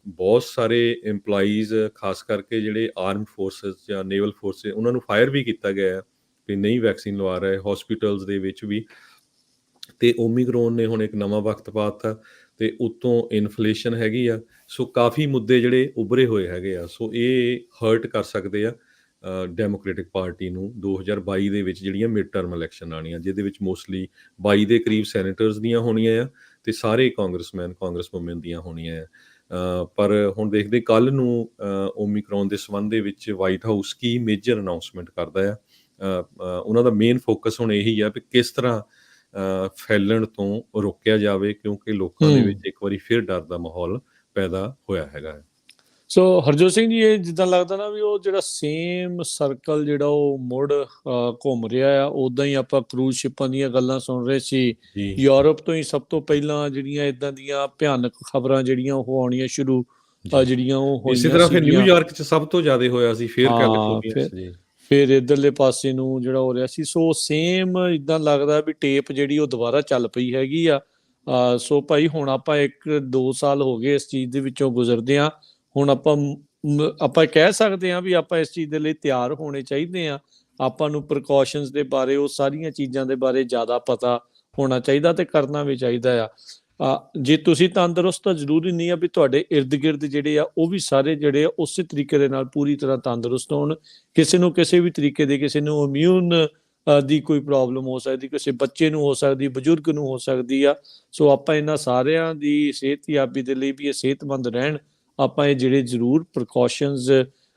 ਬਹੁਤ ਸਾਰੇ ਇੰਪਲਾਈਜ਼ ਖਾਸ ਕਰਕੇ ਜਿਹੜੇ ਆਰਮਡ ਫੋਰਸਿਸ ਜਾਂ ਨੇਵਲ ਫੋਰਸਿਸ ਉਹਨਾਂ ਨੂੰ ਫਾਇਰ ਵੀ ਕੀਤਾ ਗਿਆ ਵੀ ਨਹੀਂ ਵੈਕਸੀਨ ਲਵਾ ਰਹੇ ਹਸਪੀਟਲਸ ਦੇ ਵਿੱਚ ਵੀ। ਤੇ ਓਮੀਕਰੋਨ ਨੇ ਹੁਣ ਇੱਕ ਨਵਾਂ ਵਕਤ ਪਾਤਾ ਤੇ ਉੱਤੋਂ ਇਨਫਲੇਸ਼ਨ ਹੈਗੀ ਆ। ਸੋ ਕਾਫੀ ਮੁੱਦੇ ਜਿਹੜੇ ਉੱਭਰੇ ਹੋਏ ਹੈਗੇ ਆ। ਸੋ ਇਹ ਹਰਟ ਕਰ ਸਕਦੇ ਆ ਡੈਮੋਕ੍ਰੇਟਿਕ ਪਾਰਟੀ ਨੂੰ 2022 ਦੇ ਵਿੱਚ ਜਿਹੜੀਆਂ ਮਿਡ ਟਰਮ ਇਲੈਕਸ਼ਨ ਆਉਣੀਆਂ, ਜਿਹਦੇ ਵਿੱਚ ਮੋਸਟਲੀ 22 ਦੇ ਕਰੀਬ ਸੈਨੇਟਰਸ ਦੀਆਂ ਹੋਣੀਆਂ ਆ ਤੇ ਸਾਰੇ ਕਾਂਗਰਸ ਵੂਮੈਨ ਦੀਆਂ ਹੋਣੀਆਂ ਆ। ਪਰ ਹੁਣ ਦੇਖਦੇ ਕੱਲ੍ਹ ਨੂੰ ਓਮੀਕਰੋਨ ਦੇ ਸੰਬੰਧ ਦੇ ਵਿੱਚ ਵਾਈਟ ਹਾਊਸ ਕੀ ਮੇਜਰ ਅਨਾਊਂਸਮੈਂਟ ਕਰਦਾ ਆ। ਉਹਨਾਂ ਦਾ ਮੇਨ ਫੋਕਸ ਹੁਣ ਇਹੀ ਆ ਵੀ ਕਿਸ ਤਰ੍ਹਾਂ ਫੈਲਣ ਤੋਂ ਰੋਕਿਆ ਜਾਵੇ, ਕਿਉਂਕਿ ਲੋਕਾਂ ਦੇ ਵਿੱਚ ਇੱਕ ਵਾਰੀ ਫਿਰ ਡਰ ਦਾ ਮਾਹੌਲ ਪੈਦਾ ਹੋਇਆ ਹੈਗਾ। ਸੋ ਹਰਜੋਤ ਸਿੰਘ ਜੀ, ਇਹ ਜਿੱਦਾਂ ਲੱਗਦਾ ਨਾ ਵੀ ਉਹ ਜਿਹੜਾ ਸੇਮ ਸਰਕਲ ਜਿਹੜਾ ਉਹ ਮੁੜ ਘੁੰਮ ਰਿਹਾ ਆ, ਉਦਾਂ ਹੀ ਆਪਾਂ ਕਰੂਜ਼ ਸ਼ਿਪਾਂ ਦੀਆਂ ਗੱਲਾਂ ਸੁਣ ਰਹੇ ਸੀ। ਜੀ ਯੂਰਪ ਤੋਂ ਹੀ ਸਭ ਤੋਂ ਪਹਿਲਾਂ ਜਿਹੜੀਆਂ ਇਦਾਂ ਦੀਆਂ ਭਿਆਨਕ ਖਬਰਾਂ ਜਿਹੜੀਆਂ ਉਹ ਆਉਣੀਆਂ ਸ਼ੁਰੂ ਜੀ ਜਿਹੜੀਆਂ ਉਹ ਇਸੇ ਹੋਈਆਂ ਤਰ੍ਹਾਂ ਫਿਰ ਸੀਗੀਆਂ। ਨਿਊਯਾਰਕ 'ਚ ਸਭ ਤੋਂ ਜ਼ਿਆਦਾ ਹੋਇਆ ਸੀ, ਫਿਰ ਹਾਂ, ਕੈਲੀਫੋਰਨੀਆ 'ਚ ਜੀ। ਫਿਰ ਇਧਰਲੇ ਪਾਸੇ ਨੂੰ ਜਿਹੜਾ ਹੋ ਰਿਹਾ ਸੀ। ਸੋ ਸੇਮ ਇਦਾਂ ਲੱਗਦਾ ਵੀ ਟੇਪ ਜਿਹੜੀ ਉਹ ਦੁਬਾਰਾ ਚੱਲ ਪਈ ਹੈਗੀ ਆ। ਸੋ ਭਾਈ ਹੁਣ ਆਪਾਂ 1-2 ਸਾਲ ਹੋ ਗਏ ਇਸ ਚੀਜ਼ ਦੇ ਵਿੱਚੋਂ ਗੁਜ਼ਰਦੇ ਆ। ਹੁਣ ਆਪਾਂ ਕਹਿ ਸਕਦੇ ਹਾਂ ਵੀ ਆਪਾਂ ਇਸ ਚੀਜ਼ ਦੇ ਲਈ ਤਿਆਰ ਹੋਣੇ ਚਾਹੀਦੇ ਆ। ਆਪਾਂ ਨੂੰ ਪ੍ਰੀਕਾਸ਼ਨਸ ਦੇ ਬਾਰੇ, ਉਹ ਸਾਰੀਆਂ ਚੀਜ਼ਾਂ ਦੇ ਬਾਰੇ ਜ਼ਿਆਦਾ ਪਤਾ ਹੋਣਾ ਚਾਹੀਦਾ ਤੇ ਕਰਨਾ ਵੀ ਚਾਹੀਦਾ ਆ। ਜੇ ਤੁਸੀਂ ਤੰਦਰੁਸਤ, ਤਾਂ ਜ਼ਰੂਰੀ ਨਹੀਂ ਆ ਵੀ ਤੁਹਾਡੇ ਇਰਦ ਗਿਰਦ ਜਿਹੜੇ ਆ ਉਹ ਵੀ ਸਾਰੇ ਜਿਹੜੇ ਆ ਉਸੇ ਤਰੀਕੇ ਦੇ ਨਾਲ ਪੂਰੀ ਤਰ੍ਹਾਂ ਤੰਦਰੁਸਤ ਹੋਣ। ਕਿਸੇ ਨੂੰ ਕਿਸੇ ਵੀ ਤਰੀਕੇ ਦੇ, ਕਿਸੇ ਨੂੰ ਇਮਿਊਨ ਦੀ ਕੋਈ ਪ੍ਰੋਬਲਮ ਹੋ ਸਕਦੀ, ਕਿਸੇ ਬੱਚੇ ਨੂੰ ਹੋ ਸਕਦੀ, ਬਜ਼ੁਰਗ ਨੂੰ ਹੋ ਸਕਦੀ ਆ। ਸੋ ਆਪਾਂ ਇਹਨਾਂ ਸਾਰਿਆਂ ਦੀ ਸਿਹਤਯਾਬੀ ਦੇ ਲਈ ਵੀ ਇਹ ਸਿਹਤਮੰਦ ਰਹਿਣ, ਆਪਾਂ ਇਹ ਜਿਹੜੇ ਜ਼ਰੂਰ ਪ੍ਰੀਕਾਸ਼ਨਸ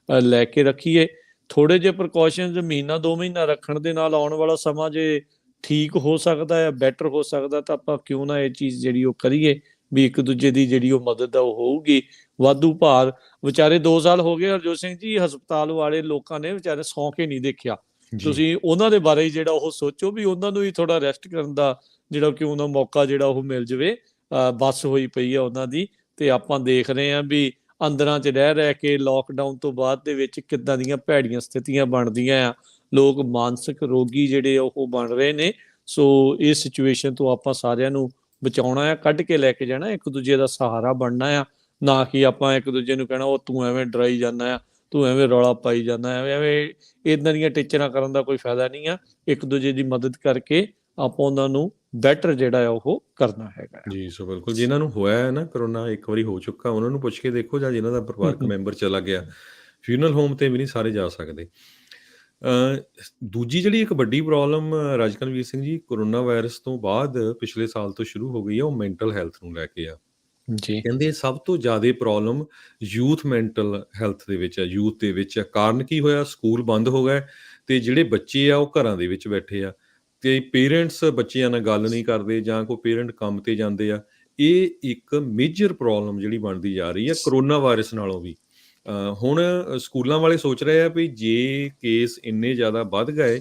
ਲੈ ਕੇ ਰੱਖੀਏ। ਥੋੜੇ ਜਿਹੇ ਪ੍ਰੀਕਾਸ਼ਨਸ ਮਹੀਨਾ 2 ਮਹੀਨਾ ਰੱਖਣ ਦੇ ਨਾਲ ਆਉਣ ਵਾਲਾ ਸਮਾਂ ਜੇ ਠੀਕ ਹੋ ਸਕਦਾ ਹੈ, ਬੈਟਰ ਹੋ ਸਕਦਾ, ਤਾਂ ਆਪਾਂ ਕਿਉਂ ਨਾ ਇਹ ਚੀਜ਼ ਜਿਹੜੀ ਉਹ ਕਰੀਏ ਵੀ ਇੱਕ ਦੂਜੇ ਦੀ ਜਿਹੜੀ ਉਹ ਮਦਦ ਆ ਉਹ ਹੋਊਗੀ। ਵਾਧੂ ਭਾਰ, ਵਿਚਾਰੇ 2 ਸਾਲ ਹੋ ਗਏ ਹਰਜੋਤ ਸਿੰਘ ਜੀ, ਹਸਪਤਾਲ ਵਾਲੇ ਲੋਕਾਂ ਨੇ ਵਿਚਾਰੇ ਸੌਂ ਕੇ ਨਹੀਂ ਦੇਖਿਆ। ਜੀ ਤੁਸੀਂ ਉਹਨਾਂ ਦੇ ਬਾਰੇ ਜਿਹੜਾ ਉਹ ਸੋਚੋ ਵੀ ਉਹਨਾਂ ਨੂੰ ਵੀ ਥੋੜਾ ਰੈਸਟ ਕਰਨ ਦਾ ਜਿਹੜਾ ਕਿ ਉਹਨਾਂ ਮੌਕਾ ਜਿਹੜਾ ਉਹ ਮਿਲ ਜਾਵੇ। ਬੱਸ ਹੋਈ ਪਈ ਆ ਉਹਨਾਂ ਦੀ, ਤੇ ਆਪਾਂ ਦੇਖ ਰਹੇ ਹਾਂ ਵੀ ਅੰਦਰਾਂ 'ਚ ਰਹਿ ਕੇ ਲੋਕਡਾਊਨ ਤੋਂ ਬਾਅਦ ਦੇ ਵਿੱਚ ਕਿੱਦਾਂ ਦੀਆਂ ਭੈੜੀਆਂ ਸਥਿਤੀਆਂ ਬਣਦੀਆਂ ਆ। ਲੋਕ ਮਾਨਸਿਕ ਰੋਗੀ ਜਿਹੜੇ ਉਹ ਬਣ ਰਹੇ ਨੇ। ਸੋ ਇਸ ਸਿਚੁਏਸ਼ਨ ਤੋਂ ਆਪਾਂ ਸਾਰਿਆਂ ਨੂੰ ਬਚਾਉਣਾ ਆ, ਕੱਢ ਕੇ ਲੈ ਕੇ ਜਾਣਾ, ਇੱਕ ਦੂਜੇ ਦਾ ਸਹਾਰਾ ਬਣਨਾ ਆ। ਨਾ ਕਿ ਆਪਾਂ ਇੱਕ ਦੂਜੇ ਨੂੰ ਕਹਿਣਾ ਉਹ ਤੂੰ ਐਵੇਂ ਡਰਾਈ ਜਾਂਦਾ ਆ, ਤੂੰ ਐਵੇਂ ਰੌਲਾ ਪਾਈ ਜਾਂਦਾ, ਐਵੇਂ ਇਦਾਂ ਦੀਆਂ ਟੀਚਰਾਂ ਕਰਨ ਦਾ ਕੋਈ ਫਾਇਦਾ ਨਹੀਂ ਆ। ਇੱਕ ਦੂਜੇ ਦੀ ਮਦਦ ਕਰਕੇ ਆਪਾਂ ਉਹਨਾਂ ਨੂੰ ਬੈਟਰ ਜਿਹੜਾ ਆ ਉਹ ਕਰਨਾ ਹੈਗਾ। ਜੀ ਸੋ ਬਿਲਕੁਲ, ਜਿਨ੍ਹਾਂ ਨੂੰ ਹੋਇਆ ਹੈ ਨਾ ਕਰੋਨਾ, ਇੱਕ ਵਾਰੀ ਹੋ ਚੁੱਕਾ, ਉਹਨਾਂ ਨੂੰ ਪੁੱਛ ਕੇ ਦੇਖੋ, ਜਾਂ ਜਿਨ੍ਹਾਂ ਦਾ ਪਰਿਵਾਰਕ ਮੈਂਬਰ ਚਲਾ ਗਿਆ। ਫਿਊਨਰਲ ਹੋਮ ਤੇ ਵੀ ਨਹੀਂ ਸਾਰੇ ਜਾ ਸਕਦੇ। ਦੂਜੀ ਜਿਹੜੀ ਇੱਕ ਵੱਡੀ problem ਰਾਜਕਨਵੀਰ Singh ji, corona virus ਤੋਂ ਬਾਅਦ ਪਿਛਲੇ ਸਾਲ ਤੋਂ ਸ਼ੁਰੂ ਹੋ ਗਈ ਆ, ਉਹ ਮੈਂਟਲ ਹੈਲਥ ਨੂੰ ਲੈ ਕੇ ਆ। ਜੀ ਕਹਿੰਦੇ ਸਭ ਤੋਂ ਜ਼ਿਆਦਾ ਪ੍ਰੋਬਲਮ ਯੂਥ ਮੈਂਟਲ ਹੈਲਥ ਦੇ ਵਿੱਚ ਆ, ਯੂਥ ਦੇ ਵਿੱਚ ਆ। ਕਾਰਨ ਕੀ ਹੋਇਆ? ਸਕੂਲ ਬੰਦ ਹੋ ਗਏ ਤੇ ਜਿਹੜੇ ਬੱਚੇ ਆ ਉਹ ਘਰਾਂ ਦੇ ਵਿੱਚ ਬੈਠੇ ਆ, ਤੇ ਪੇਰੈਂਟਸ ਬੱਚਿਆਂ ਨਾਲ ਗੱਲ ਨਹੀਂ ਕਰਦੇ, ਜਾਂ ਕੋਈ ਪੇਰੈਂਟ ਕੰਮ ਤੇ ਜਾਂਦੇ ਆ। ਇਹ ਇੱਕ ਮੇਜਰ ਪ੍ਰੋਬਲਮ ਜਿਹੜੀ ਬਣਦੀ ਜਾ ਰਹੀ ਆ ਕਰੋਨਾ ਵਾਇਰਸ ਨਾਲੋਂ ਵੀ। ਹੁਣ ਸਕੂਲਾਂ ਵਾਲੇ ਸੋਚ ਰਹੇ ਆ ਵੀ ਜੇ ਕੇਸ ਇੰਨੇ ਜ਼ਿਆਦਾ ਵੱਧ ਗਏ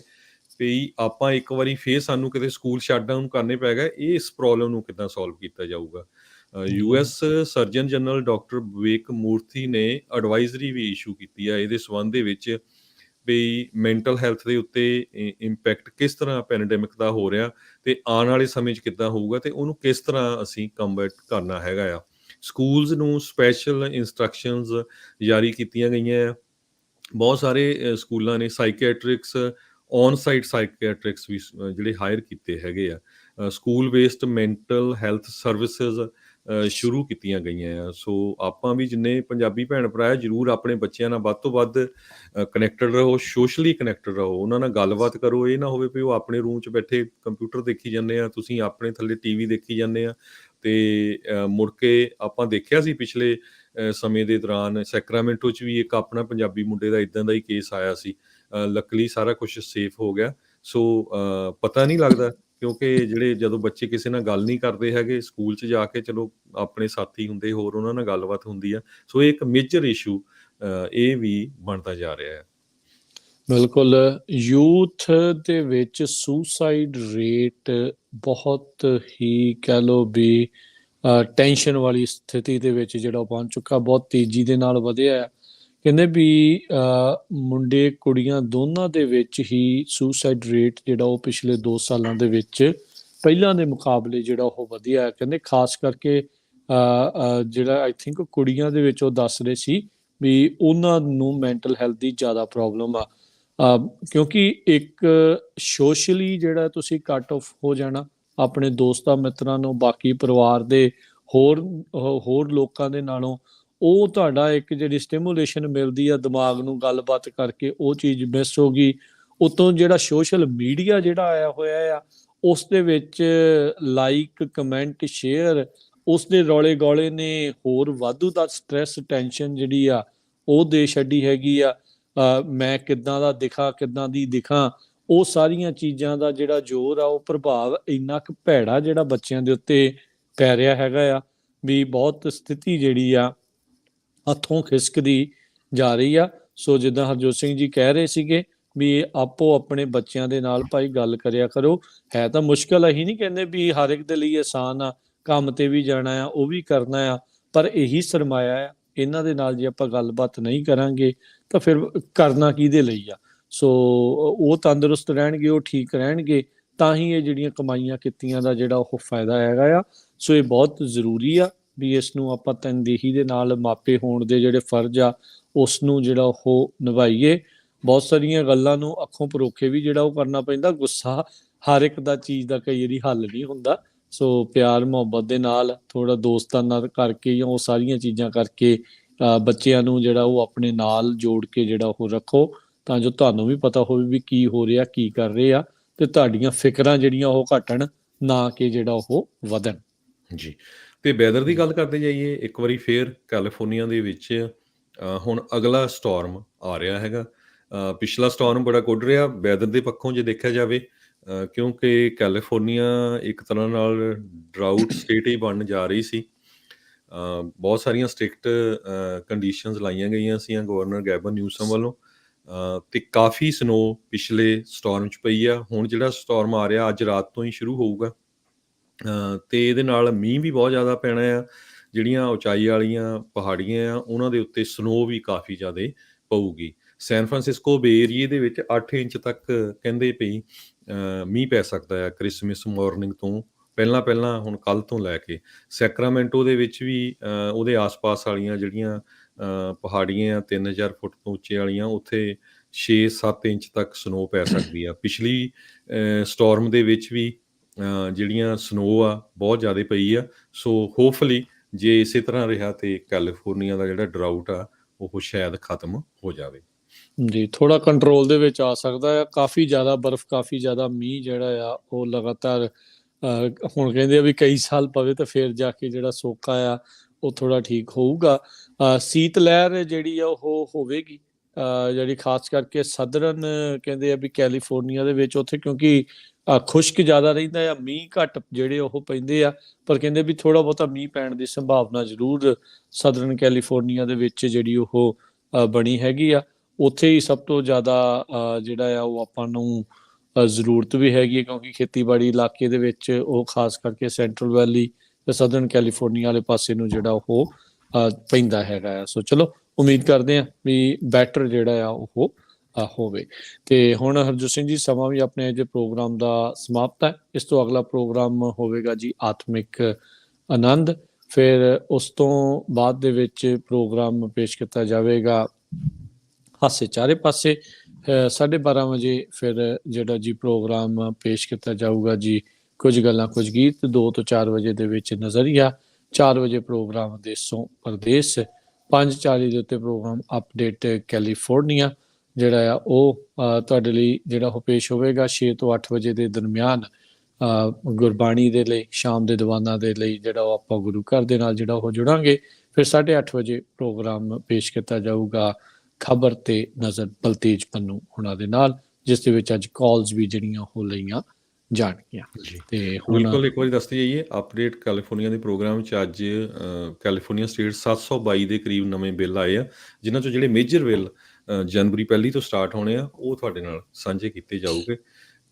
ਵੀ ਆਪਾਂ ਇੱਕ ਵਾਰੀ ਫੇਰ ਸਾਨੂੰ ਕਿਤੇ ਸਕੂਲ ਸ਼ਟਡਾਊਨ ਕਰਨੇ ਪੈ ਗਏ, ਇਹ ਇਸ ਪ੍ਰੋਬਲਮ ਨੂੰ ਕਿੱਦਾਂ ਸੋਲਵ ਕੀਤਾ ਜਾਊਗਾ। US ਸਰਜਨ ਜਨਰਲ ਡਾਕਟਰ ਵਿਵੇਕ ਮੂਰਥੀ ਨੇ ਐਡਵਾਈਜ਼ਰੀ ਵੀ ਇਸ਼ੂ ਕੀਤੀ ਆ ਇਹਦੇ ਸੰਬੰਧ ਦੇ ਵਿੱਚ ਵੀ ਮੈਂਟਲ ਹੈਲਥ ਦੇ ਉੱਤੇ ਇੰਪੈਕਟ ਕਿਸ ਤਰ੍ਹਾਂ ਪੈਂਡੇਮਿਕ ਦਾ ਹੋ ਰਿਹਾ, ਤੇ ਆਉਣ ਵਾਲੇ ਸਮੇਂ 'ਚ ਕਿੱਦਾਂ ਹੋਊਗਾ, ਤੇ ਉਹਨੂੰ ਕਿਸ ਤਰ੍ਹਾਂ ਅਸੀਂ ਕੰਬੈਟ ਕਰਨਾ ਹੈਗਾ ਆ। ਸਕੂਲਸ ਨੂੰ ਸਪੈਸ਼ਲ ਇੰਸਟਰਕਸ਼ਨਸ ਜਾਰੀ ਕੀਤੀਆਂ ਗਈਆਂ ਆ। ਬਹੁਤ ਸਾਰੇ ਸਕੂਲਾਂ ਨੇ ਸਾਈਕੈਟ੍ਰਿਕਸ, ਔਨ ਸਾਈਟ ਸਾਈਕੈਟ੍ਰਿਕਸ ਵੀ ਜਿਹੜੇ ਹਾਇਰ ਕੀਤੇ ਹੈਗੇ ਆ। School based mental health services ਸ਼ੁਰੂ ਕੀਤੀਆਂ ਗਈਆਂ ਆ। ਸੋ ਆਪਾਂ ਵੀ ਜਿੰਨੇ ਪੰਜਾਬੀ ਭੈਣ ਭਰਾ ਆ, ਜ਼ਰੂਰ ਆਪਣੇ ਬੱਚਿਆਂ ਨਾਲ ਵੱਧ ਤੋਂ ਵੱਧ ਕਨੈਕਟਡ ਰਹੋ, ਸੋਸ਼ਲੀ ਕਨੈਕਟਡ ਰਹੋ, ਉਹਨਾਂ ਨਾਲ ਗੱਲਬਾਤ ਕਰੋ। ਇਹ ਨਾ ਹੋਵੇ ਵੀ ਉਹ ਆਪਣੇ ਰੂਮ 'ਚ ਬੈਠੇ ਕੰਪਿਊਟਰ ਦੇਖੀ ਜਾਂਦੇ ਆ, ਤੁਸੀਂ ਆਪਣੇ ਥੱਲੇ TV ਦੇਖੀ ਜਾਂਦੇ ਆ। ਤੇ ਮੁੜ ਕੇ ਆਪਾਂ ਦੇਖਿਆ ਸੀ ਪਿਛਲੇ ਸਮੇਂ ਦੇ ਦੌਰਾਨ ਸੈਕਰਾਮੈਂਟੋ 'ਚ ਵੀ ਇੱਕ ਆਪਣਾ ਪੰਜਾਬੀ ਮੁੰਡੇ ਦਾ ਇੱਦਾਂ ਦਾ ਹੀ ਕੇਸ ਆਇਆ ਸੀ। ਲੱਕਲੀ ਸਾਰਾ ਕੁਛ ਸੇਫ ਹੋ ਗਿਆ। ਸੋ ਪਤਾ ਨਹੀਂ ਲੱਗਦਾ, ਕਿਉਂਕਿ ਜਿਹੜੇ ਜਦੋਂ ਬੱਚੇ ਕਿਸੇ ਨਾਲ ਗੱਲ ਨਹੀਂ ਕਰਦੇ ਹੈਗੇ, ਸਕੂਲ 'ਚ ਜਾ ਕੇ ਚਲੋ ਆਪਣੇ ਸਾਥੀ ਹੁੰਦੇ, ਹੋਰ ਉਹਨਾਂ ਨਾਲ ਗੱਲਬਾਤ ਹੁੰਦੀ ਆ। ਸੋ ਇਹ ਇੱਕ ਮੇਜਰ ਇਸ਼ੂ ਇਹ ਵੀ ਬਣਦਾ ਜਾ ਰਿਹਾ ਹੈ। ਬਿਲਕੁਲ, ਯੂਥ ਦੇ ਵਿੱਚ ਸੁਸਾਈਡ ਰੇਟ ਬਹੁਤ ਹੀ ਕਹਿ ਲਓ ਵੀ ਟੈਨਸ਼ਨ ਵਾਲੀ ਸਥਿਤੀ ਦੇ ਵਿੱਚ ਜਿਹੜਾ ਪਹੁੰਚ ਚੁੱਕਾ, ਬਹੁਤ ਤੇਜ਼ੀ ਦੇ ਨਾਲ ਵਧਿਆ। ਕਹਿੰਦੇ ਵੀ ਮੁੰਡੇ ਕੁੜੀਆਂ ਦੋਨਾਂ ਦੇ ਵਿੱਚ ਹੀ ਸੁਸਾਈਡ ਰੇਟ ਜਿਹੜਾ ਉਹ ਪਿਛਲੇ 2 ਸਾਲਾਂ ਦੇ ਵਿੱਚ ਪਹਿਲਾਂ ਦੇ ਮੁਕਾਬਲੇ ਜਿਹੜਾ ਉਹ ਵਧਿਆ। ਕਹਿੰਦੇ ਖਾਸ ਕਰਕੇ ਜਿਹੜਾ ਆਈ ਥਿੰਕ ਕੁੜੀਆਂ ਦੇ ਵਿੱਚ ਉਹ ਦੱਸ ਰਹੇ ਸੀ ਵੀ ਉਹਨਾਂ ਨੂੰ ਮੈਂਟਲ ਹੈਲਥ ਦੀ ਜ਼ਿਆਦਾ ਪ੍ਰੋਬਲਮ ਆ। ਕਿਉਂਕਿ ਇੱਕ ਸੋਸ਼ਲੀ ਜਿਹੜਾ ਤੁਸੀਂ ਕੱਟ ਆਫ ਹੋ ਜਾਣਾ ਆਪਣੇ ਦੋਸਤਾਂ ਮਿੱਤਰਾਂ ਨੂੰ, ਬਾਕੀ ਪਰਿਵਾਰ ਦੇ ਹੋਰ ਲੋਕਾਂ ਦੇ ਨਾਲੋਂ, ਉਹ ਤੁਹਾਡਾ ਇੱਕ ਜਿਹੜੀ ਸਟਿਮੂਲੇਸ਼ਨ ਮਿਲਦੀ ਆ ਦਿਮਾਗ ਨੂੰ ਗੱਲਬਾਤ ਕਰਕੇ, ਉਹ ਚੀਜ਼ ਮਿਸ ਹੋ ਗਈ। ਉਤੋਂ ਜਿਹੜਾ ਸੋਸ਼ਲ ਮੀਡੀਆ ਜਿਹੜਾ ਆਇਆ ਹੋਇਆ ਆ, ਉਸ ਦੇ ਵਿੱਚ ਲਾਈਕ, ਕਮੈਂਟ, ਸ਼ੇਅਰ, ਉਸ ਦੇ ਰੌਲੇ ਗੌਲੇ ਨੇ ਹੋਰ ਵਾਧੂ ਦਾ ਸਟ੍ਰੈਸ, ਟੈਨਸ਼ਨ ਜਿਹੜੀ ਆ ਉਹ ਦੇ ਛੱਡੀ ਹੈਗੀ ਆ। ਮੈਂ ਕਿੱਦਾਂ ਦਾ ਦਿਖਾਂ, ਕਿੱਦਾਂ ਦੀ ਦਿਖਾਂ, ਉਹ ਸਾਰੀਆਂ ਚੀਜ਼ਾਂ ਦਾ ਜਿਹੜਾ ਜ਼ੋਰ ਆ, ਉਹ ਪ੍ਰਭਾਵ ਇੰਨਾ ਕੁ ਭੈੜਾ ਜਿਹੜਾ ਬੱਚਿਆਂ ਦੇ ਉੱਤੇ ਪੈ ਰਿਹਾ ਹੈਗਾ ਆ ਵੀ ਬਹੁਤ ਸਥਿਤੀ ਜਿਹੜੀ ਆ ਹੱਥੋਂ ਖਿਸਕਦੀ ਜਾ ਰਹੀ ਆ। ਸੋ ਜਿੱਦਾਂ ਹਰਜੋਤ ਸਿੰਘ ਜੀ ਕਹਿ ਰਹੇ ਸੀਗੇ ਵੀ ਆਪੋ ਆਪਣੇ ਬੱਚਿਆਂ ਦੇ ਨਾਲ ਭਾਈ ਗੱਲ ਕਰਿਆ ਕਰੋ। ਹੈ ਤਾਂ ਮੁਸ਼ਕਲ, ਅਸੀਂ ਨਹੀਂ ਕਹਿੰਦੇ ਵੀ ਹਰ ਇੱਕ ਦੇ ਲਈ ਆਸਾਨ ਆ, ਕੰਮ ਤੇ ਵੀ ਜਾਣਾ ਆ, ਉਹ ਵੀ ਕਰਨਾ ਆ, ਪਰ ਇਹੀ ਸਰਮਾਇਆ ਆ। ਇਹਨਾਂ ਦੇ ਨਾਲ ਜੇ ਆਪਾਂ ਗੱਲਬਾਤ ਨਹੀਂ ਕਰਾਂਗੇ ਤਾਂ ਫਿਰ ਕਰਨਾ ਕਿਹਦੇ ਲਈ ਆ। ਸੋ ਉਹ ਤੰਦਰੁਸਤ ਰਹਿਣਗੇ, ਉਹ ਠੀਕ ਰਹਿਣਗੇ, ਤਾਂ ਹੀ ਇਹ ਜਿਹੜੀਆਂ ਕਮਾਈਆਂ ਕੀਤੀਆਂ ਦਾ ਜਿਹੜਾ ਉਹ ਫਾਇਦਾ ਹੈਗਾ ਆ। ਸੋ ਇਹ ਬਹੁਤ ਜ਼ਰੂਰੀ ਆ ਵੀ ਇਸ ਨੂੰ ਆਪਾਂ ਤਨਦੇਹੀ ਦੇ ਨਾਲ ਮਾਪੇ ਹੋਣ ਦੇ ਜਿਹੜੇ ਫਰਜ਼ ਆ ਉਸ ਨੂੰ ਜਿਹੜਾ ਉਹ ਨਿਭਾਈਏ। ਬਹੁਤ ਸਾਰੀਆਂ ਗੱਲਾਂ ਨੂੰ ਅੱਖੋਂ ਪਰੋਖੇ ਵੀ ਜਿਹੜਾ ਉਹ ਕਰਨਾ ਪੈਂਦਾ। ਗੁੱਸਾ ਹਰ ਇੱਕ ਦਾ ਚੀਜ਼ ਦਾ ਕਈ ਵਾਰੀ ਹੱਲ ਨਹੀਂ ਹੁੰਦਾ। ਸੋ ਪਿਆਰ ਮੁਹੱਬਤ ਦੇ ਨਾਲ, ਥੋੜਾ ਦੋਸਤਾਨਾ ਕਰਕੇ ਜਾਂ ਉਹ ਸਾਰੀਆਂ ਚੀਜ਼ਾਂ ਕਰਕੇ ਬੱਚਿਆਂ ਨੂੰ ਜਿਹੜਾ ਉਹ ਆਪਣੇ ਨਾਲ ਜੋੜ ਕੇ ਜਿਹੜਾ ਉਹ ਰੱਖੋ, ਤਾਂ ਜੋ ਤੁਹਾਨੂੰ ਵੀ ਪਤਾ ਹੋਵੇ ਵੀ ਕੀ ਹੋ ਰਿਹਾ, ਕੀ ਕਰ ਰਹੇ ਆ, ਤੇ ਤੁਹਾਡੀਆਂ ਫਿਕਰਾਂ ਜਿਹੜੀਆਂ ਉਹ ਘਟਣ, ਨਾ ਕਿ ਜਿਹੜਾ ਉਹ ਵਧਣ। ਜੀ, ਤੇ ਵੈਦਰ ਦੀ ਗੱਲ ਕਰਦੇ ਜਾਈਏ, ਇੱਕ ਵਾਰੀ ਫੇਰ ਕੈਲੀਫੋਰਨੀਆ ਦੇ ਵਿੱਚ ਹੁਣ ਅਗਲਾ ਸਟੋਰਮ ਆ ਰਿਹਾ ਹੈਗਾ। ਪਿਛਲਾ ਸਟੋਰਮ ਬੜਾ ਗੁੱਡ ਰਿਹਾ ਵੈਦਰ ਦੇ ਪੱਖੋਂ ਜੇ ਦੇਖਿਆ ਜਾਵੇ, ਕਿਉਂਕਿ ਕੈਲੀਫੋਰਨੀਆ ਇੱਕ ਤਰ੍ਹਾਂ ਨਾਲ ਡਰਾਊਟ ਸਟੇਟ ਹੀ ਬਣਨ ਜਾ ਰਹੀ ਸੀ। ਬਹੁਤ ਸਾਰੀਆਂ ਸਟ੍ਰਿਕਟ ਕੰਡੀਸ਼ਨਸ ਲਾਈਆਂ ਗਈਆਂ ਸੀਆਂ ਗਵਰਨਰ ਗੈਬਨ ਨਿਊਸਮ ਵੱਲੋਂ, ਤੇ ਕਾਫੀ ਸਨੋ ਪਿਛਲੇ ਸਟੋਰਮ 'ਚ ਪਈ ਆ। ਹੁਣ ਜਿਹੜਾ ਸਟੋਰਮ ਆ ਰਿਹਾ ਅੱਜ ਰਾਤ ਤੋਂ ਹੀ ਸ਼ੁਰੂ ਹੋਊਗਾ, ਤੇ ਇਹਦੇ ਨਾਲ ਮੀਂਹ ਵੀ ਬਹੁਤ ਜ਼ਿਆਦਾ ਪੈਣਾ ਆ। ਜਿਹੜੀਆਂ ਉਚਾਈ ਵਾਲੀਆਂ ਪਹਾੜੀਆਂ ਆ ਉਹਨਾਂ ਦੇ ਉੱਤੇ ਸਨੋ ਵੀ ਕਾਫੀ ਜ਼ਿਆਦਾ ਪਊਗੀ। ਸੈਨ ਫਰਾਂਸਿਸਕੋ ਬੇ ਏਰੀਏ ਦੇ ਵਿੱਚ 8 ਇੰਚ ਤੱਕ ਕਹਿੰਦੇ ਪਈ ਮੀਂਹ ਪੈ ਸਕਦਾ ਆ ਕ੍ਰਿਸਮਸ ਮਾਰਨਿੰਗ ਤੋਂ ਪਹਿਲਾਂ ਹੁਣ ਕੱਲ੍ਹ ਤੋਂ ਲੈ ਕੇ। ਸੈਕਰਾਮੈਂਟੋ ਦੇ ਵਿੱਚ ਵੀ ਉਹਦੇ ਆਸ-ਪਾਸ ਵਾਲੀਆਂ ਜਿਹੜੀਆਂ ਪਹਾੜੀਆਂ ਆ 3000 ਫੁੱਟ ਤੋਂ ਉੱਚੇ ਵਾਲੀਆਂ, ਉੱਥੇ 6-7 ਇੰਚ ਤੱਕ ਸਨੋ ਪੈ ਸਕਦੀ ਆ। ਪਿਛਲੀ ਸਟੋਰਮ ਦੇ ਵਿੱਚ ਵੀ ਜਿਹੜੀਆਂ ਸਨੋ ਆ ਬਹੁਤ ਜ਼ਿਆਦਾ ਪਈ ਆ। ਸੋ ਹੋਪਫੁਲੀ ਜੇ ਇਸੇ ਤਰ੍ਹਾਂ ਰਿਹਾ ਤੇ ਕੈਲੀਫੋਰਨੀਆ ਦਾ ਜਿਹੜਾ ਡਰਾਊਟ ਆ ਉਹ ਸ਼ਾਇਦ ਖਤਮ ਹੋ ਜਾਵੇ। ਜੀ, ਥੋੜਾ ਕੰਟਰੋਲ ਦੇ ਵਿੱਚ ਆ ਸਕਦਾ ਆ। ਕਾਫੀ ਜ਼ਿਆਦਾ ਬਰਫ਼, ਕਾਫੀ ਜ਼ਿਆਦਾ ਮੀਂਹ ਜਿਹੜਾ ਆ ਉਹ ਲਗਾਤਾਰ ਹੁਣ ਕਹਿੰਦੇ ਆ ਵੀ ਕਈ ਸਾਲ ਪਵੇ ਤਾਂ ਫਿਰ ਜਾ ਕੇ ਜਿਹੜਾ ਸੋਕਾ ਆ ਉਹ ਥੋੜਾ ਠੀਕ ਹੋਊਗਾ। ਸੀਤ ਲਹਿਰ ਜਿਹੜੀ ਆ ਉਹ ਹੋਵੇਗੀ, ਜਿਹੜੀ ਖਾਸ ਕਰਕੇ ਸਦਰਨ ਕਹਿੰਦੇ ਆ ਵੀ ਕੈਲੀਫੋਰਨੀਆ ਦੇ ਵਿੱਚ, ਉੱਥੇ ਕਿਉਂਕਿ ਖੁਸ਼ਕ ਜ਼ਿਆਦਾ ਰਹਿੰਦਾ ਆ, ਮੀਂਹ ਘੱਟ ਜਿਹੜੇ ਉਹ ਪੈਂਦੇ ਆ, ਪਰ ਕਹਿੰਦੇ ਵੀ ਥੋੜਾ ਬਹੁਤਾ ਮੀਂਹ ਪੈਣ ਦੀ ਸੰਭਾਵਨਾ ਜ਼ਰੂਰ ਸਦਰਨ ਕੈਲੀਫੋਰਨੀਆ ਦੇ ਵਿੱਚ ਜਿਹੜੀ ਉਹ ਬਣੀ ਹੈਗੀ ਆ। ਉੱਥੇ ਹੀ ਸਭ ਤੋਂ ਜ਼ਿਆਦਾ ਜਿਹੜਾ ਆ ਉਹ ਆਪਾਂ ਨੂੰ ਜ਼ਰੂਰਤ ਵੀ ਹੈਗੀ ਹੈ, ਕਿਉਂਕਿ ਖੇਤੀਬਾੜੀ ਇਲਾਕੇ ਦੇ ਵਿੱਚ ਉਹ ਖਾਸ ਕਰਕੇ ਸੈਂਟਰਲ ਵੈਲੀ ਤੇ ਸਦਰਨ ਕੈਲੀਫੋਰਨੀਆ ਵਾਲੇ ਪਾਸੇ ਨੂੰ ਜਿਹੜਾ ਉਹ ਪੈਂਦਾ ਹੈਗਾ ਆ। ਸੋ ਚਲੋ ਉਮੀਦ ਕਰਦੇ ਹਾਂ ਵੀ ਬੈਟਰ ਜਿਹੜਾ ਆ ਉਹ ਹੋਵੇ। ਤੇ ਹੁਣ ਹਰਜੋਤ ਸਿੰਘ ਜੀ, ਸਮਾਂ ਵੀ ਆਪਣੇ ਜੇ ਪ੍ਰੋਗਰਾਮ ਦਾ ਸਮਾਪਤ ਹੈ। ਇਸ ਤੋਂ ਅਗਲਾ ਪ੍ਰੋਗਰਾਮ ਹੋਵੇਗਾ ਜੀ ਆਤਮਿਕ ਆਨੰਦ। ਫਿਰ ਉਸ ਤੋਂ ਬਾਅਦ ਦੇ ਵਿੱਚ ਪ੍ਰੋਗਰਾਮ ਪੇਸ਼ ਕੀਤਾ ਜਾਵੇਗਾ ਹਾਸੇ ਚਾਰੇ ਪਾਸੇ। 12:30 ਵਜੇ ਫਿਰ ਜਿਹੜਾ ਜੀ ਪ੍ਰੋਗਰਾਮ ਪੇਸ਼ ਕੀਤਾ ਜਾਊਗਾ ਜੀ ਕੁਝ ਗੱਲਾਂ ਕੁਝ ਗੀਤ। 2 ਤੋਂ 4 ਵਜੇ ਦੇ ਵਿੱਚ ਨਜ਼ਰੀਆ। 4 ਵਜੇ ਪ੍ਰੋਗਰਾਮ ਦੇਸੋਂ ਪਰਦੇਸ। 5:40 ਦੇ ਉੱਤੇ ਪ੍ਰੋਗਰਾਮ ਅਪਡੇਟ ਕੈਲੀਫੋਰਨੀਆ ਜਿਹੜਾ ਆ ਉਹ ਤੁਹਾਡੇ ਲਈ ਜਿਹੜਾ ਉਹ ਪੇਸ਼ ਹੋਵੇਗਾ। 6 ਤੋਂ 8 ਵਜੇ ਦੇ ਦਰਮਿਆਨ ਗੁਰਬਾਣੀ ਦੇ ਲਈ, ਸ਼ਾਮ ਦੇ ਦੀਵਾਨਾਂ ਦੇ ਲਈ ਜਿਹੜਾ ਉਹ ਆਪਾਂ ਗੁਰੂ ਘਰ ਦੇ ਨਾਲ ਜਿਹੜਾ ਉਹ ਜੁੜਾਂਗੇ। ਫਿਰ 8:30 ਵਜੇ ਪ੍ਰੋਗਰਾਮ ਪੇਸ਼ ਕੀਤਾ ਜਾਊਗਾ ਖਬਰ ਤੇ ਨਜ਼ਰ ਬਲਤੇਜ ਪੰਨੂ ਹੁਣਾਂ ਦੇ ਨਾਲ, ਜਿਸ ਦੇ ਵਿੱਚ ਅੱਜ ਕਾਲਸ ਵੀ ਜਿਹੜੀਆਂ ਉਹ ਲਈਆਂ ਜਾਣਗੀਆਂ। ਤੇ ਬਿਲਕੁਲ ਇੱਕ ਵਾਰੀ ਦੱਸਦੇ ਜਾਈਏ ਅਪਡੇਟ ਕੈਲੀਫੋਰਨੀਆ ਦੇ ਪ੍ਰੋਗਰਾਮ 'ਚ ਅੱਜ ਕੈਲੀਫੋਰਨੀਆ ਸਟੇਟ 722 ਦੇ ਕਰੀਬ ਨਵੇਂ ਬਿੱਲ ਆਏ ਆ, ਜਿਨ੍ਹਾਂ 'ਚੋਂ ਜਿਹੜੇ ਮੇਜਰ ਬਿੱਲ ਜਨਵਰੀ 1 ਤੋਂ ਸਟਾਰਟ ਹੋਣੇ ਆ ਉਹ ਤੁਹਾਡੇ ਨਾਲ ਸਾਂਝੇ ਕੀਤੇ ਜਾਊਗੇ।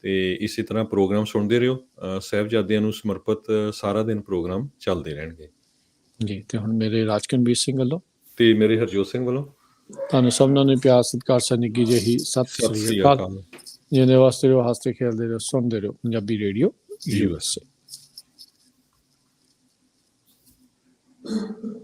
ਤੇ ਇਸੇ ਤਰ੍ਹਾਂ ਪ੍ਰੋਗਰਾਮ ਸੁਣਦੇ ਰਹੋ। ਸਾਹਿਬਜ਼ਾਦਿਆਂ ਨੂੰ ਸਮਰਪਿਤ ਸਾਰਾ ਦਿਨ ਪ੍ਰੋਗਰਾਮ ਚੱਲਦੇ ਰਹਿਣਗੇ ਜੀ। ਤੇ ਹੁਣ ਮੇਰੇ ਰਾਜਕਨਵੀਰ ਸਿੰਘ ਵੱਲੋਂ ਤੇ ਮੇਰੇ ਹਰਜੋਤ ਸਿੰਘ ਵੱਲੋਂ ਤੁਹਾਨੂੰ ਸਭਨਾਂ ਨੂੰ ਪਿਆਰ ਸਤਿਕਾਰ ਸਨਿੱਘੀ ਜਿਹੀ ਸਤਿ ਸ੍ਰੀ ਅਕਾਲ। ਜਿਹਦੇ ਵਾਸਤੇ ਰਹੋ, ਹੱਸਦੇ ਖੇਡਦੇ ਰਹੋ, ਸੁਣਦੇ ਰਹੋ ਪੰਜਾਬੀ ਰੇਡੀਓ USA।